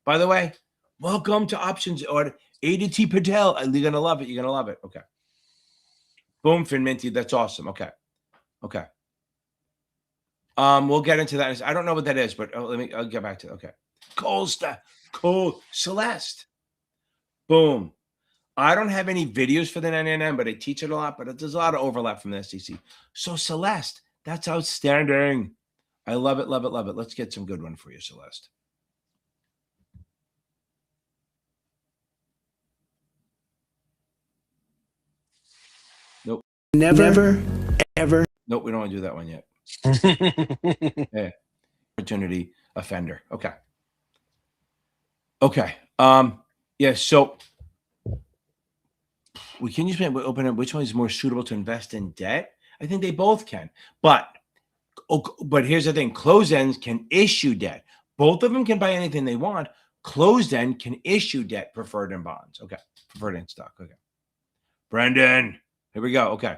By the way, welcome to options or ADT Patel. You're going to love it. You're going to love it. Okay. Boom, FinMinty. That's awesome. Okay. Okay. We'll get into that. I don't know what that is, but I'll get back to it. Okay. Cole Celeste. Boom. I don't have any videos for the 999, but I teach it a lot, but there's a lot of overlap from the SEC. So Celeste, that's outstanding. I love it, love it, love it. Let's get some good one for you, Celeste. Nope. Never, ever. Nope, we don't want to do that one yet. Yeah. Opportunity offender. Okay. Okay. Yeah, so we can just open up which one is more suitable to invest in debt. I think they both can. But here's the thing. Closed ends can issue debt. Both of them can buy anything they want. Closed end can issue debt preferred in bonds. Okay. Preferred in stock. Okay. Brendan. Here we go. Okay.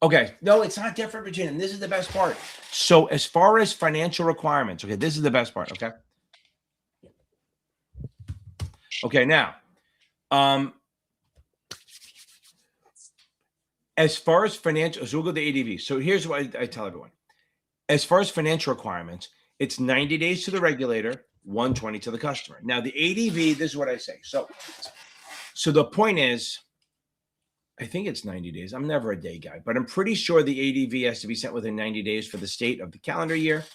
Okay. No, it's not different, Virginia. And this is the best part. So as far as financial requirements, okay, this is the best part. Okay. Okay. Now, as far as financial, so we'll go to ADV. So here's what I tell everyone. As far as financial requirements, it's 90 days to the regulator, 120 to the customer. Now, the ADV, this is what I say. So the point is, I think it's 90 days. I'm never a day guy, but I'm pretty sure the ADV has to be sent within 90 days for the state of the calendar year.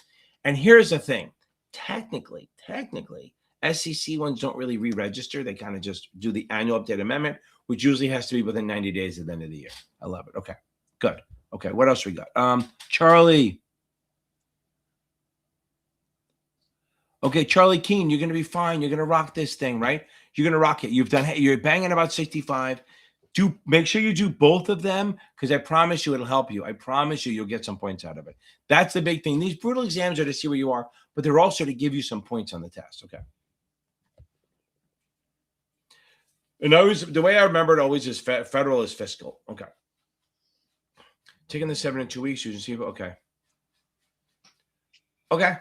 And here's the thing. Technically, SEC ones don't really re-register. They kind of just do the annual update amendment, which usually has to be within 90 days at the end of the year. I love it. Okay, good. Okay, what else we got? Charlie. Okay, Charlie Keene, you're going to be fine. You're going to rock this thing, right? You're going to rock it. You're banging about 65. Make sure you do both of them because I promise you it'll help you. I promise you'll get some points out of it. That's the big thing. These brutal exams are to see where you are, but they're also to give you some points on the test. Okay. And always, the way I remember it always is federal is fiscal. Okay. Taking the 7 in 2 weeks, you can see. Okay. Okay.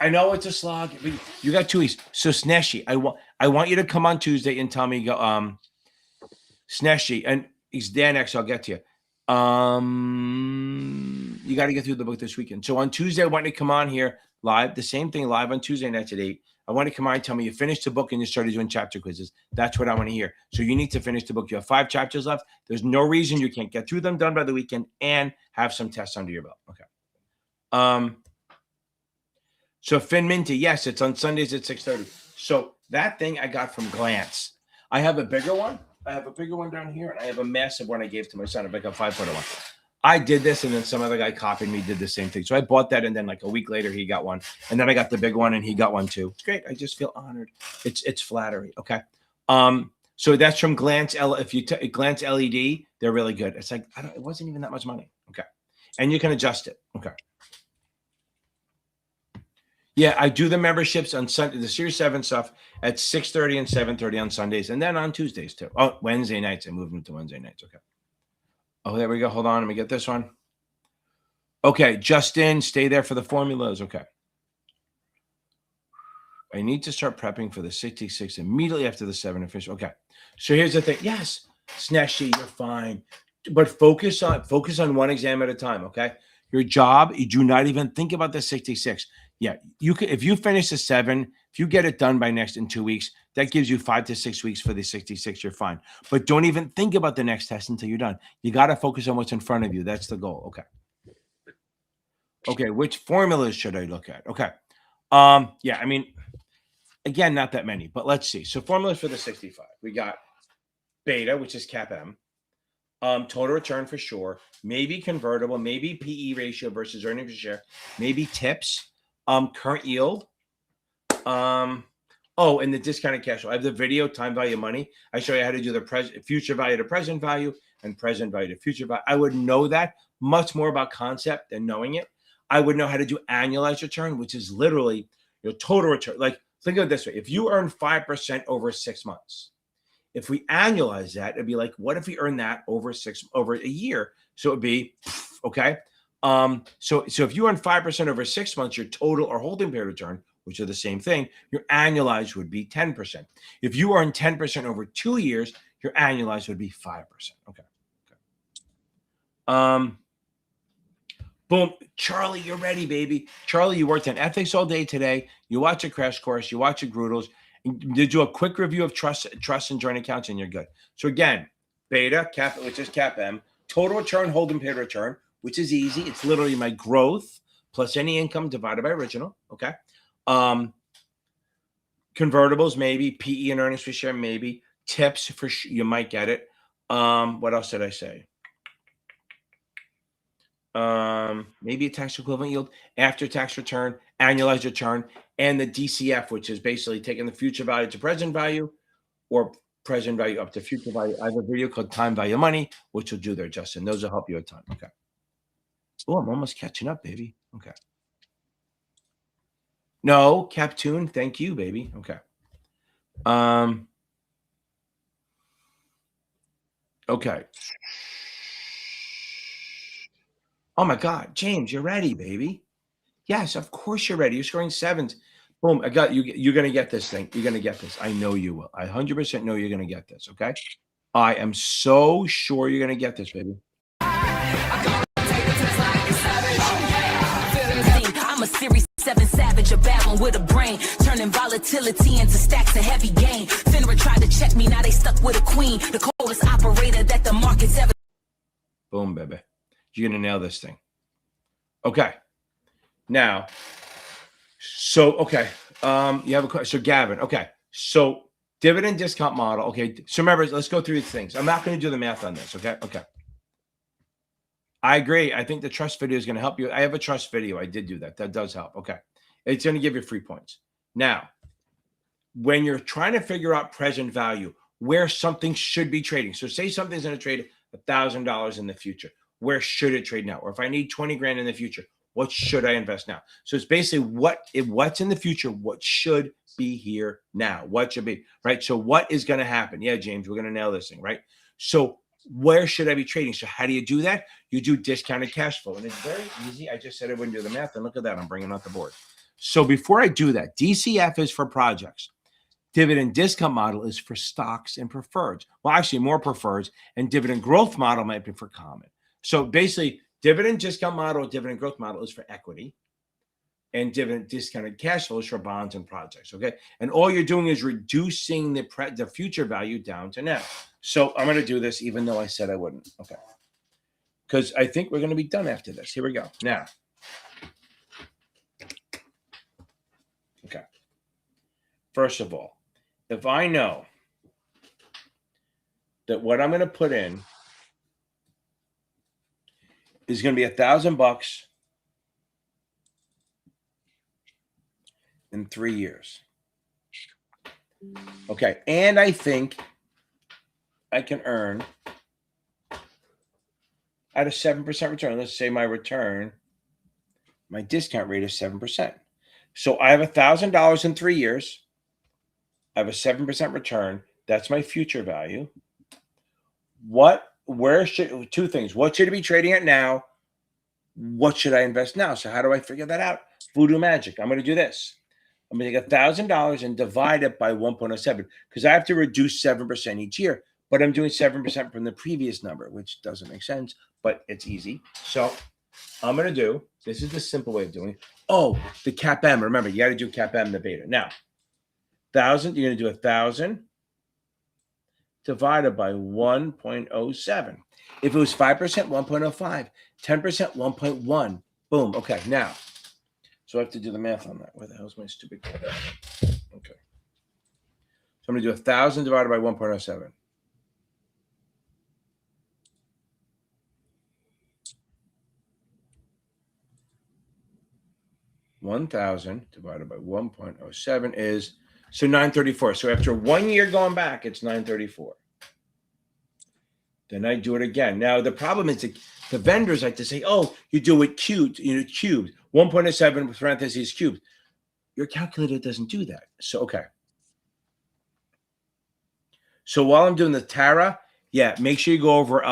I know it's a slog. But you got 2 weeks. So Sneshi, I want you to come on Tuesday and tell me Sneshi, and it's Dan X. I'll get to you. You got to get through the book this weekend. So on Tuesday, I want you to come on here live. The same thing live on Tuesday nights at 8. I want to come on and tell me you finished the book and you started doing chapter quizzes. That's what I want to hear. So you need to finish the book. You have 5 chapters left. There's no reason you can't get through them done by the weekend and have some tests under your belt. Okay. So FinMinty, yes, it's on Sundays at 6:30. So that thing I got from Glance. I have a bigger one. I have a bigger one down here, and I have a massive one I gave to my son, like a 5-footer one. I did this, and then some other guy copied me, did the same thing. So I bought that, and then like a week later, he got one. And then I got the big one, and he got one too. It's great. I just feel honored. It's flattery. Okay. So that's from Glance. If you Glance LED, they're really good. It's like, it wasn't even that much money. Okay. And you can adjust it. Okay. Yeah, I do the memberships on Sunday, the Series 7 stuff at 6:30 and 7:30 on Sundays, and then on Tuesdays too. Oh, Wednesday nights. I moved them to Wednesday nights. Okay. Oh, there we go. Hold on. Let me get this one. Okay, Justin, stay there for the formulas. Okay. I need to start prepping for the 66 immediately after the 7 official. Okay. So here's the thing. Yes, Sneshi, you're fine. But focus on one exam at a time. Okay. Your job, you do not even think about the 66. Yeah, you could, if you finish the 7, if you get it done by in 2 weeks, that gives you 5 to 6 weeks for the 66. You're fine. But don't even think about the next test until you're done. You got to focus on what's in front of you. That's the goal. Okay. Okay. Which formulas should I look at? Okay. Yeah, I mean, again, not that many, but let's see. So formulas for the 65. We got beta, which is cap M. Total return for sure. Maybe convertible. Maybe PE ratio versus earnings per share. Maybe tips. Current yield. Oh, and the discounted cash flow. I have the video, time value of money. I show you how to do the future value to present value and present value to future value. I would know that much more about concept than knowing it. I would know how to do annualized return, which is literally your total return. Like, think of it this way. If you earn 5% over 6 months, if we annualize that, it'd be like, what if we earn that over a year? So it'd be, okay. So if you earn 5% over 6 months, your total or holding period return, which are the same thing, your annualized would be 10%. If you earn 10% over 2 years, your annualized would be 5%. Okay. Boom. Charlie, you're ready, baby. Charlie, you worked on ethics all day today. You watch a crash course, you watch a Groodles, you do a quick review of trust and joint accounts, and you're good. So again, beta, cap, which is cap M, total return, holding period return, which is easy. It's literally my growth plus any income divided by original. Okay. Convertibles, maybe. PE and earnings per share, maybe. Tips for you might get it. What else did I say? Maybe a tax equivalent yield, after tax return, annualized return, and the DCF, which is basically taking the future value to present value or present value up to future value. I have a video called Time Value Money, which will do there, Justin. Those will help you a ton. Okay. Oh, I'm almost catching up, baby. Okay. No, Captoon. Thank you, baby. Okay. Okay. Oh my God, James, you're ready, baby. Yes, of course you're ready. You're scoring sevens. Boom. I got you. You're going to get this thing. You're going to get this. I know you will. I 100% know you're going to get this. Okay. I am so sure you're going to get this, baby. I'm a series 7 savage, a bad one with a brain, turning volatility into stacks of heavy gain. FINRA tried to check me, now they stuck with a queen, the coldest operator that the market's ever. Boom, baby. You're going to nail this thing. Okay. Now, so, okay. You have a question. So Gavin, okay. So dividend discount model. Okay. So remember, let's go through these things. I'm not going to do the math on this. Okay. Okay. I agree. I think the trust video is going to help you. I have a trust video. I did do that. That does help. Okay. It's going to give you free points. Now, when you're trying to figure out present value, where something should be trading. So say something's going to trade $1,000 in the future. Where should it trade now? Or if I need 20 grand in the future, what should I invest now? So it's basically what's in the future, what should be here now, what should be, right? So what is going to happen? Yeah, James, we're going to nail this thing, right? So where should I be trading? So how do you do that? You do discounted cash flow. And it's very easy. I just said I wouldn't do the math. And look at that. I'm bringing out the board. So before I do that, DCF is for projects. Dividend discount model is for stocks and preferreds. Well, actually more preferreds, and dividend growth model might be for common. So basically, dividend discount model, dividend growth model is for equity, and dividend discounted cash flow is for bonds and projects. Okay, and all you're doing is reducing the future value down to now. So I'm going to do this, even though I said I wouldn't. Okay, because I think we're going to be done after this. Here we go. Now, okay. First of all, if I know that what I'm going to put in is going to be $1,000 in 3 years. Okay. And I think I can earn at a 7% return. Let's say my return, my discount rate is 7%. So I have $1,000 in 3 years. I have a 7% return. That's my future value. Two things. What should it be trading at now? What should I invest now? So how do I figure that out? Voodoo magic. I'm going to do this. I'm going to take $1,000 and divide it by 1.07 because I have to reduce 7% each year, but I'm doing 7% from the previous number, which doesn't make sense, but it's easy. So I'm going to do, this is the simple way of doing it. Oh, the cap M. Remember, you got to do cap M, the beta. Now, 1,000, you're going to do 1,000 divided by 1.07. If it was 5%, 1.05, 10%, 1.1. Boom. Okay, now, so I have to do the math on that. Where the hell is my stupid calculator? Okay. So I'm going to do 1,000 divided by 1.07. $1,000 divided by 1.07 is, so 934. So after 1 year going back, it's 934. Then I do it again. Now the problem is the vendors like to say, "Oh, you do it cubed, cubed 1.07 parentheses cubed." Your calculator doesn't do that. So okay. So while I'm doing the Tara, yeah, make sure you go over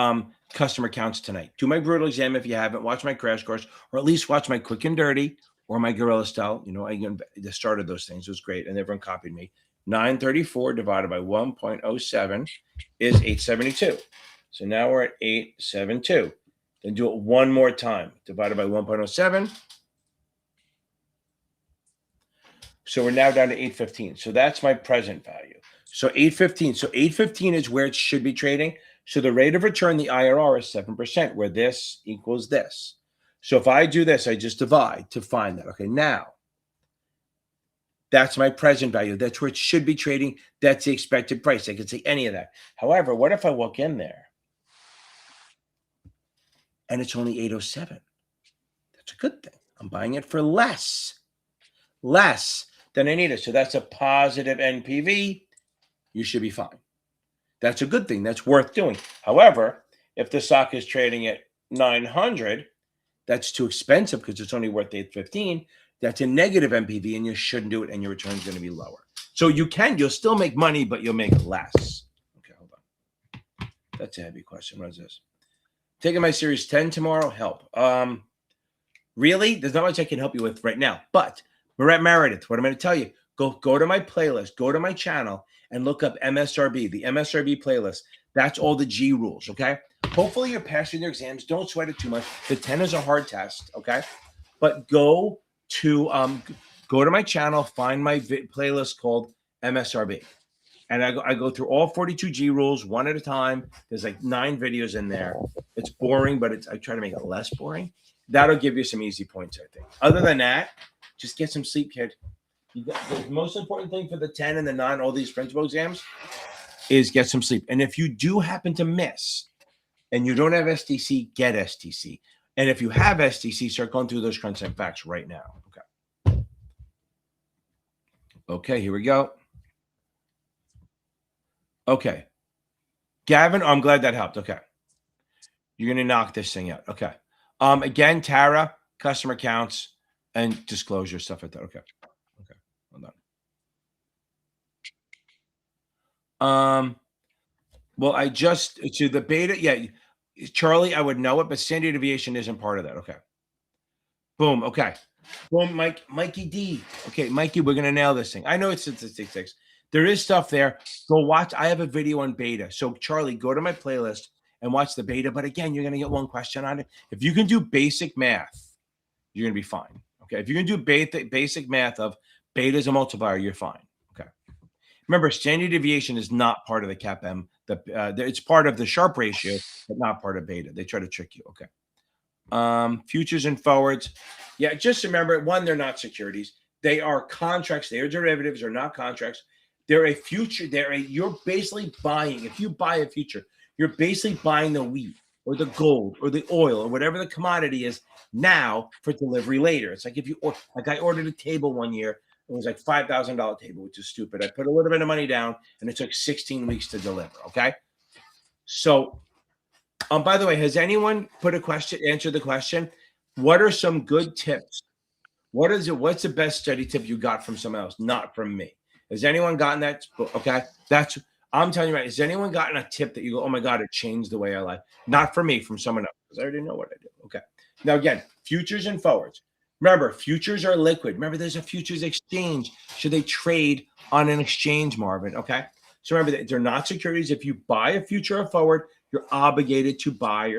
customer counts tonight. Do my brutal exam if you haven't. Watch my crash course, or at least watch my quick and dirty or my gorilla style. You know, I started those things. It was great, and everyone copied me. 934 divided by 1.07 is 872. So now we're at 872. Then do it one more time. Divided by 1.07. So we're now down to 815. So that's my present value. So 815. So 815 is where it should be trading. So the rate of return, the IRR, is 7%, where this equals this. So if I do this, I just divide to find that. Okay, now that's my present value. That's where it should be trading. That's the expected price. I could say any of that. However, what if I walk in there and it's only 807? That's a good thing. I'm buying it for less than I need it. So that's a positive NPV. You should be fine. That's a good thing. That's worth doing. However, if the stock is trading at 900, that's too expensive because it's only worth 815. That's a negative NPV, and you shouldn't do it, and your return is going to be lower. So you'll still make money, but you'll make less. Okay, hold on. That's a heavy question. What is this? Taking my series 10 tomorrow. Help. Really? There's not much I can help you with right now. But Meredith, what I'm going to tell you, go to my playlist, go to my channel, and look up MSRB, the MSRB playlist. That's all the G rules, okay? Hopefully you're passing your exams. Don't sweat it too much. The 10 is a hard test, okay? But go to my channel, find my playlist called MSRB. And I go through all 42 G rules one at a time. There's like 9 videos in there. It's boring, but I try to make it less boring. That'll give you some easy points, I think. Other than that, just get some sleep, kid. The most important thing for the 10 and the 9, all these principal exams, is get some sleep. And if you do happen to miss and you don't have STC, get STC. And if you have STC, start going through those crunch time facts right now. Okay. Okay, here we go. Okay. Gavin, I'm glad that helped. Okay. You're going to knock this thing out. Okay. Again, Tara, customer counts and disclosure, stuff like that. Okay. Okay. Hold on. Well, I just to the beta. Yeah. Charlie, I would know it, but standard deviation isn't part of that. Okay. Boom. Okay. Boom. Mikey D. Okay, Mikey, we're going to nail this thing. I know it's 666. There is stuff there. Go watch. I have a video on beta. So Charlie, go to my playlist and watch the beta. But again, you're going to get one question on it. If you can do basic math, you're going to be fine. Okay. If you can do basic math of beta as a multiplier, you're fine. Okay. Remember, standard deviation is not part of the CAPM. It's part of the Sharpe ratio, but not part of beta. They try to trick you. Okay. Futures and forwards. Yeah, just remember, one, they're not securities. They are contracts. They are derivatives. They're not contracts. They're a future. You're basically buying. If you buy a future, you're basically buying the wheat or the gold or the oil or whatever the commodity is now for delivery later. It's like I ordered a table one year. It was like $5,000 table, which is stupid. I put a little bit of money down, and it took 16 weeks to deliver. Okay. So, by the way, has anyone answered the question? What are some good tips? What's the best study tip you got from someone else? Not from me. Has anyone gotten that? Okay. I'm telling you right. Has anyone gotten a tip that you go, oh my God, it changed the way I live? Not from me, from someone else, because I already know what I do. Okay. Now, again, futures and forwards. Remember, futures are liquid. Remember, there's a futures exchange. Should they trade on an exchange, Marvin? Okay. So remember that they're not securities. If you buy a future or forward, you're obligated to buy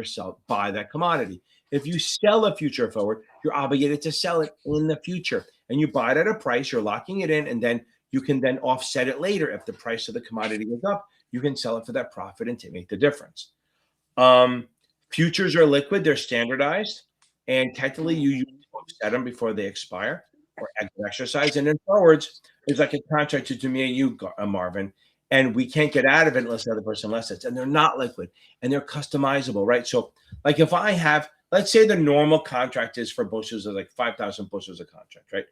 that commodity. If you sell a future or forward, you're obligated to sell it in the future. And you buy it at a price, you're locking it in, and then you can then offset it later. If the price of the commodity goes up, you can sell it for that profit and to make the difference. Futures are liquid, they're standardized, and technically you set them before they expire or exercise. And then forwards is like a contract to me and you, Marvin, and we can't get out of it unless the other person lets it. And they're not liquid and they're customizable, right? So like if I have, let's say the normal contract is for bushels of like 5,000 bushels of contract, right?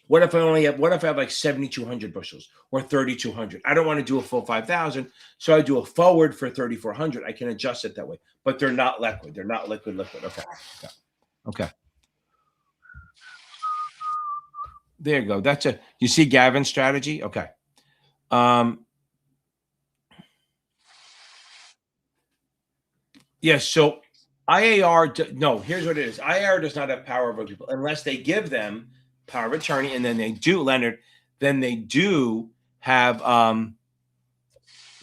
What if I have like 7,200 bushels or 3,200? I don't want to do a full 5,000. So I do a forward for 3,400. I can adjust it that way, but they're not liquid. They're not liquid. Okay. There you go. You see Gavin's strategy? Okay. Yes. So IAR, no, here's what it is. IAR does not have power over people unless they give them power of attorney. And then they do, Leonard, then they do have, now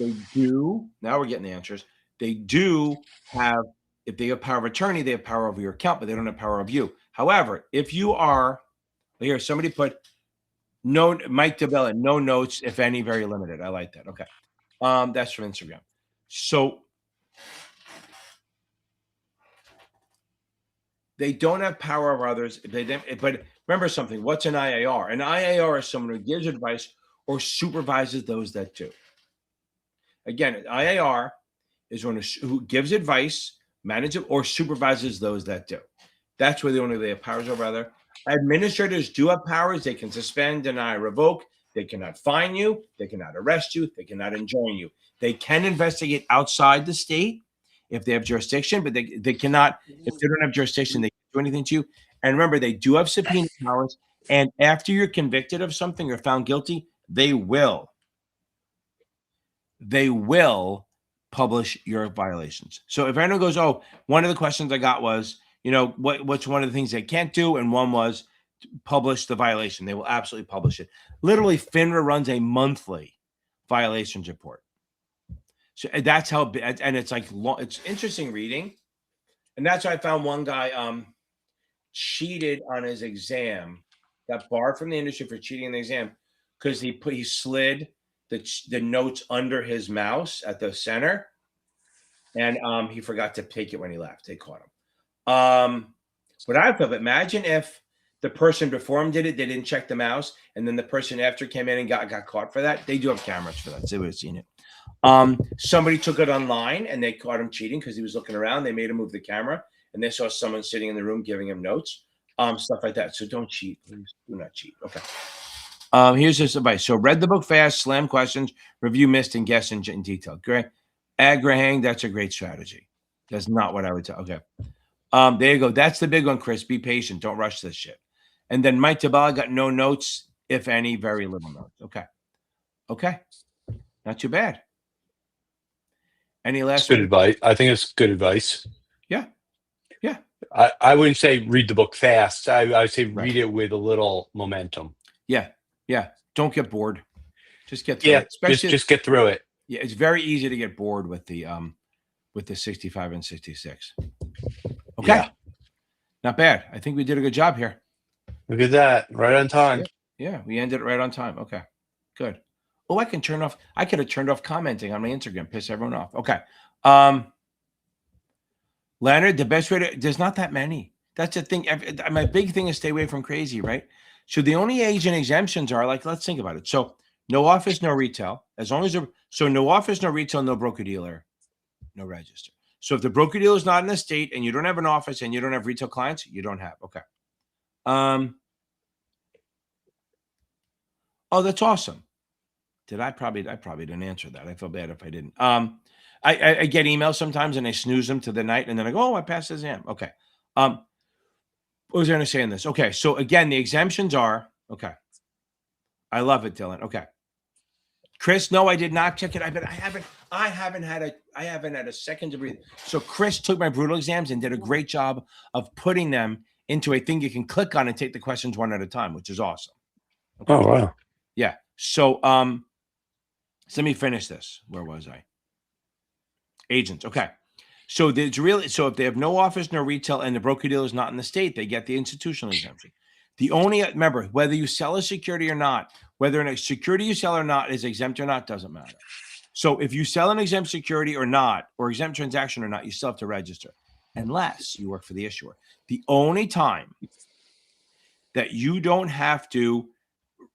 we're getting the answers. They do have, if they have power of attorney, they have power over your account, but they don't have power of you. However, if you are, here, somebody put, no, Mike DeBella, no notes, if any, very limited. I like that. Okay. That's from Instagram. So they don't have power over others. But remember something. What's an IAR? An IAR is someone who gives advice or supervises those that do. Again, an IAR is one who gives advice, manages, or supervises those that do. That's where they have powers over other. Administrators do have powers. They can suspend, deny, revoke. They cannot fine you. They cannot arrest you. They cannot enjoin you. They can investigate outside the state if they have jurisdiction, but they cannot, if they don't have jurisdiction, they can't do anything to you. And remember, they do have subpoena powers. And after you're convicted of something or found guilty, they will publish your violations. So if anyone goes, oh, one of the questions I got was, what's one of the things they can't do? And one was publish the violation. They will absolutely publish it. Literally, FINRA runs a monthly violations report. So that's how, and it's like, it's interesting reading. And that's why I found one guy cheated on his exam, got barred from the industry for cheating in the exam because he slid the notes under his mouse at the center, and he forgot to take it when he left. They caught him. But I thought, imagine if the person before him did it, they didn't check the mouse, and then the person after came in and got caught for that. They do have cameras for that, so they would have seen it. Somebody took it online and they caught him cheating because he was looking around. They made him move the camera, and they saw someone sitting in the room giving him notes, stuff like that. So don't cheat, please. Do not cheat. Okay. Here's this advice. So read the book fast, slam questions, review missed, and guess in detail. Great. Agrahang, that's a great strategy. That's not what I would tell. Okay. There you go. That's the big one, Chris. Be patient. Don't rush this shit. And then Mike Tabala got no notes, if any, very little notes. Okay. Okay. Not too bad. Any last good advice? I think it's good advice. Yeah. Yeah. I wouldn't say read the book fast. I would say read it with a little momentum. Yeah. Yeah. Don't get bored. Just get through it. Especially, just get through it. Yeah. It's very easy to get bored with the 65 and 66. Okay. Yeah. Not bad. I think we did a good job here. Look at that. Right on time. Yeah. We ended it right on time. Okay. Good. Oh, I could have turned off commenting on my Instagram, piss everyone off. Okay. Leonard, the best way there's not that many. That's the thing. My big thing is stay away from crazy, right? So the only agent exemptions are like, let's think about it. So no office, no retail. As long as so no office, no retail, no broker dealer, no register. So if the broker dealer is not in the state and you don't have an office and you don't have retail clients, you don't have. Okay. Oh, that's awesome. I probably didn't answer that. I feel bad if I didn't. I get emails sometimes and I snooze them to the night and then I go, oh, I passed the exam. Okay. What was I going to say in this? Okay. So again, the exemptions are, okay. I love it, Dylan. Okay. Chris, no, I did not check it. I haven't had a second to breathe. So Chris took my brutal exams and did a great job of putting them into a thing you can click on and take the questions one at a time, which is awesome. Okay. Oh, wow. Yeah. So, so let me finish this. Where was I? Agents. Okay. So if they have no office, no retail, and the broker dealer is not in the state, they get the institutional exemption. Remember, whether you sell a security or not, whether a security you sell or not is exempt or not, doesn't matter. So if you sell an exempt security or not, or exempt transaction or not, you still have to register unless you work for the issuer. The only time that you don't have to,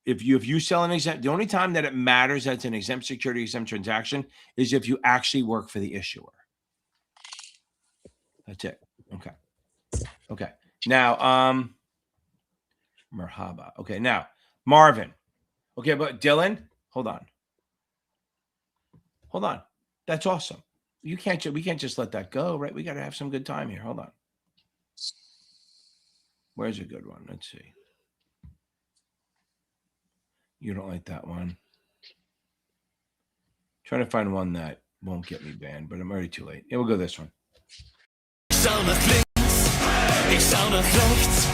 if you sell an exempt, the only time that it matters that it's an exempt security, exempt transaction is if you actually work for the issuer. That's it. Okay. Okay. Now, Merhaba. Okay. Now, Marvin. Okay. But Dylan, hold on. That's awesome. We can't just let that go, right? We got to have some good time here. Hold on. Where's a good one? Let's see. You don't like that one. Trying to find one that won't get me banned, but I'm already too late. Yeah, we'll go this one. schau nach links, ich schau nach rechts.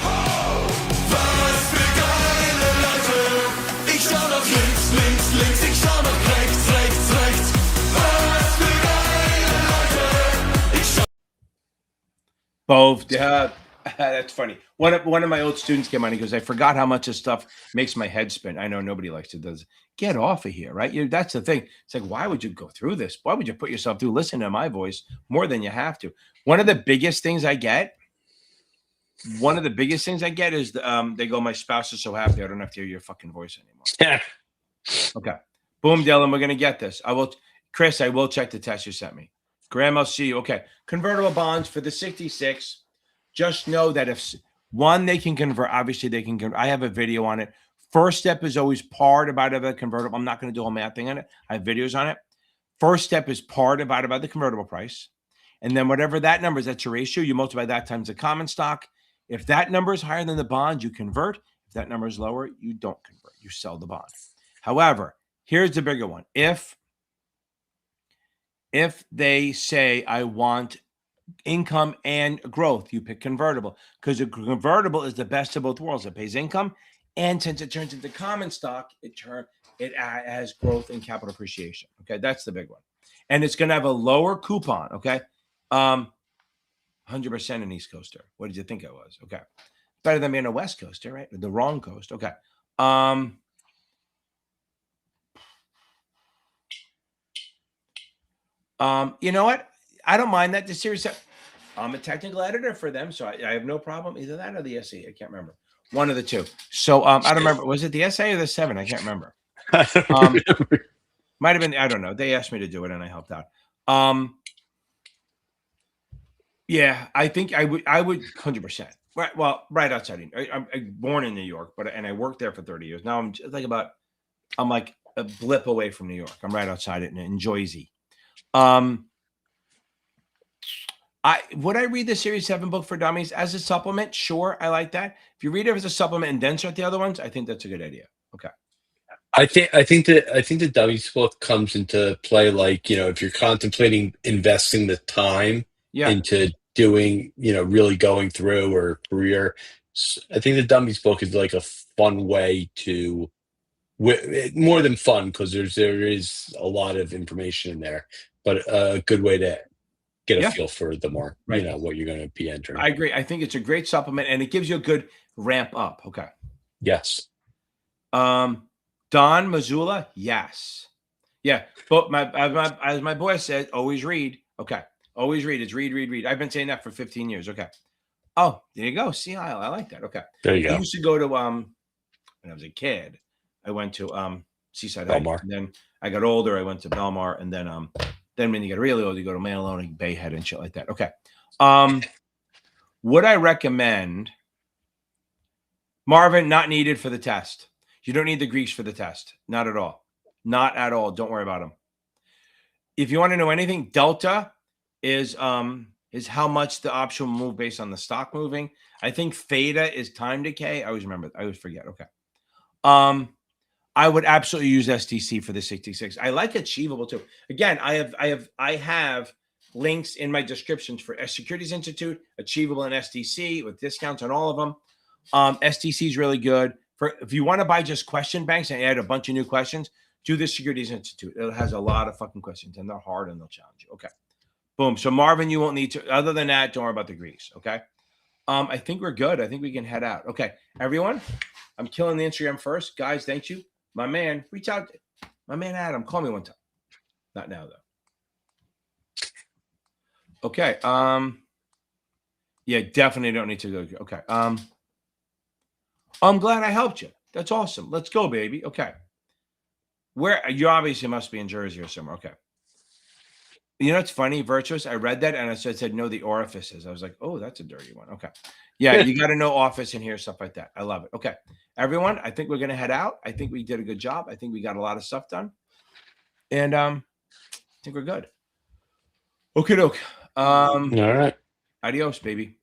Was für geile Leute. Ich schau nach links, links, links, ich schau nach rechts, rechts, rechts. Was für geile Leute. Ich schau. Both. That's funny. One of my old students came on. He goes, I forgot how much this stuff makes my head spin. I know nobody likes it. Does get off of here, right? That's the thing. It's like, why would you go through this? Why would you put yourself through listening to my voice more than you have to? One of the biggest things I get is they go, my spouse is so happy I don't have to hear your fucking voice anymore. Yeah. Okay. Boom, Dylan, we're gonna get this. Chris, I will check the test you sent me. Graham, I'll see you. Okay. Convertible bonds for the 66. Just know that if one, they can convert, obviously they can convert. I have a video on it. First step is always par divided by the convertible. I'm not going to do a whole math thing on it. I have videos on it. First step is par divided by the convertible price. And then whatever that number is, that's your ratio. You multiply that times the common stock. If that number is higher than the bond, you convert. If that number is lower, you don't convert. You sell the bond. However, here's the bigger one. If they say, I want income and growth, you pick convertible, because a convertible is the best of both worlds. It pays income, and since it turns into common stock, it has growth and capital appreciation. Okay, that's the big one, and it's going to have a lower coupon. Okay, 100% an East Coaster. What did you think it was? Okay, better than being a West Coaster, right? The wrong coast. Okay. You know what? I don't mind that. The series, I'm a technical editor for them, so I have no problem. Either that or the SE. I can't remember. One of the two. So I don't remember. Was it the SA or the 7? I can't remember. I don't remember. Might have been. I don't know. They asked me to do it, and I helped out. Yeah, I think I would 100%. Right. Well, right outside. I'm born in New York, and I worked there for 30 years. Now I'm like a blip away from New York. I'm right outside it in Jersey. Would I read the Series 7 book for dummies as a supplement? Sure, I like that. If you read it as a supplement and then start the other ones, I think that's a good idea. Okay. I think the dummies book comes into play, like, if you're contemplating investing the time into doing, really going through or career. I think the dummies book is like a fun way to, more than fun, because there is a lot of information in there, but a good way to get a feel for the more, what you're going to be entering. I agree. I think it's a great supplement, and it gives you a good ramp up. Okay. Yes. Don Missoula, yes. Yeah. But as my boy said, always read. Okay. Always read. It's read. I've been saying that for 15 years. Okay. Oh, there you go. See, I like that. Okay. There you go. I used to go to when I was a kid, I went to Seaside Belmar. And then I got older, I went to Belmar, and then when you get really old, you go to Manalone, Bayhead, and shit like that. Okay. Would I recommend Marvin? Not needed for the test. You don't need the Greeks for the test. Not at all. Not at all. Don't worry about them. If you want to know anything, delta is how much the option will move based on the stock moving. I think theta is time decay. I always forget. Okay. I would absolutely use STC for the 66. I like Achievable too. Again, I have links in my descriptions for Securities Institute, Achievable, and STC with discounts on all of them. STC is really good. If you want to buy just question banks and add a bunch of new questions, do the Securities Institute. It has a lot of fucking questions, and they're hard, and they'll challenge you. Okay. Boom. So Marvin, you won't need to. Other than that, don't worry about the Greeks. Okay. I think we're good. I think we can head out. Okay, everyone. I'm killing the Instagram first, guys. Thank you. My man, reach out. My man Adam, call me one time. Not now though. Okay. Yeah, definitely don't need to go. Okay. I'm glad I helped you. That's awesome. Let's go, baby. Okay. Where you obviously must be in Jersey or somewhere. Okay. You know, it's funny, Virtuous. I read that and it said know the orifices. I was like, oh, that's a dirty one. Okay. Yeah, you got to know office in here, stuff like that. I love it. Okay. Everyone, I think we're going to head out. I think we did a good job. I think we got a lot of stuff done. And I think we're good. Okay, doke. All right. Adios, baby.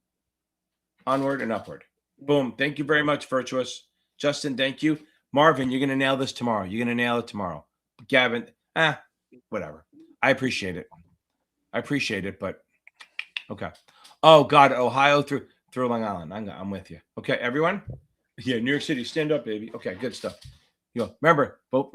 Onward and upward. Boom. Thank you very much, Virtuous. Justin, thank you. Marvin, you're going to nail this tomorrow. You're going to nail it tomorrow. Gavin, whatever. I appreciate it. But okay. Oh God, Ohio through Long Island. I'm with you. Okay, everyone. Yeah, New York City, stand up, baby. Okay, good stuff. You go. Remember, vote.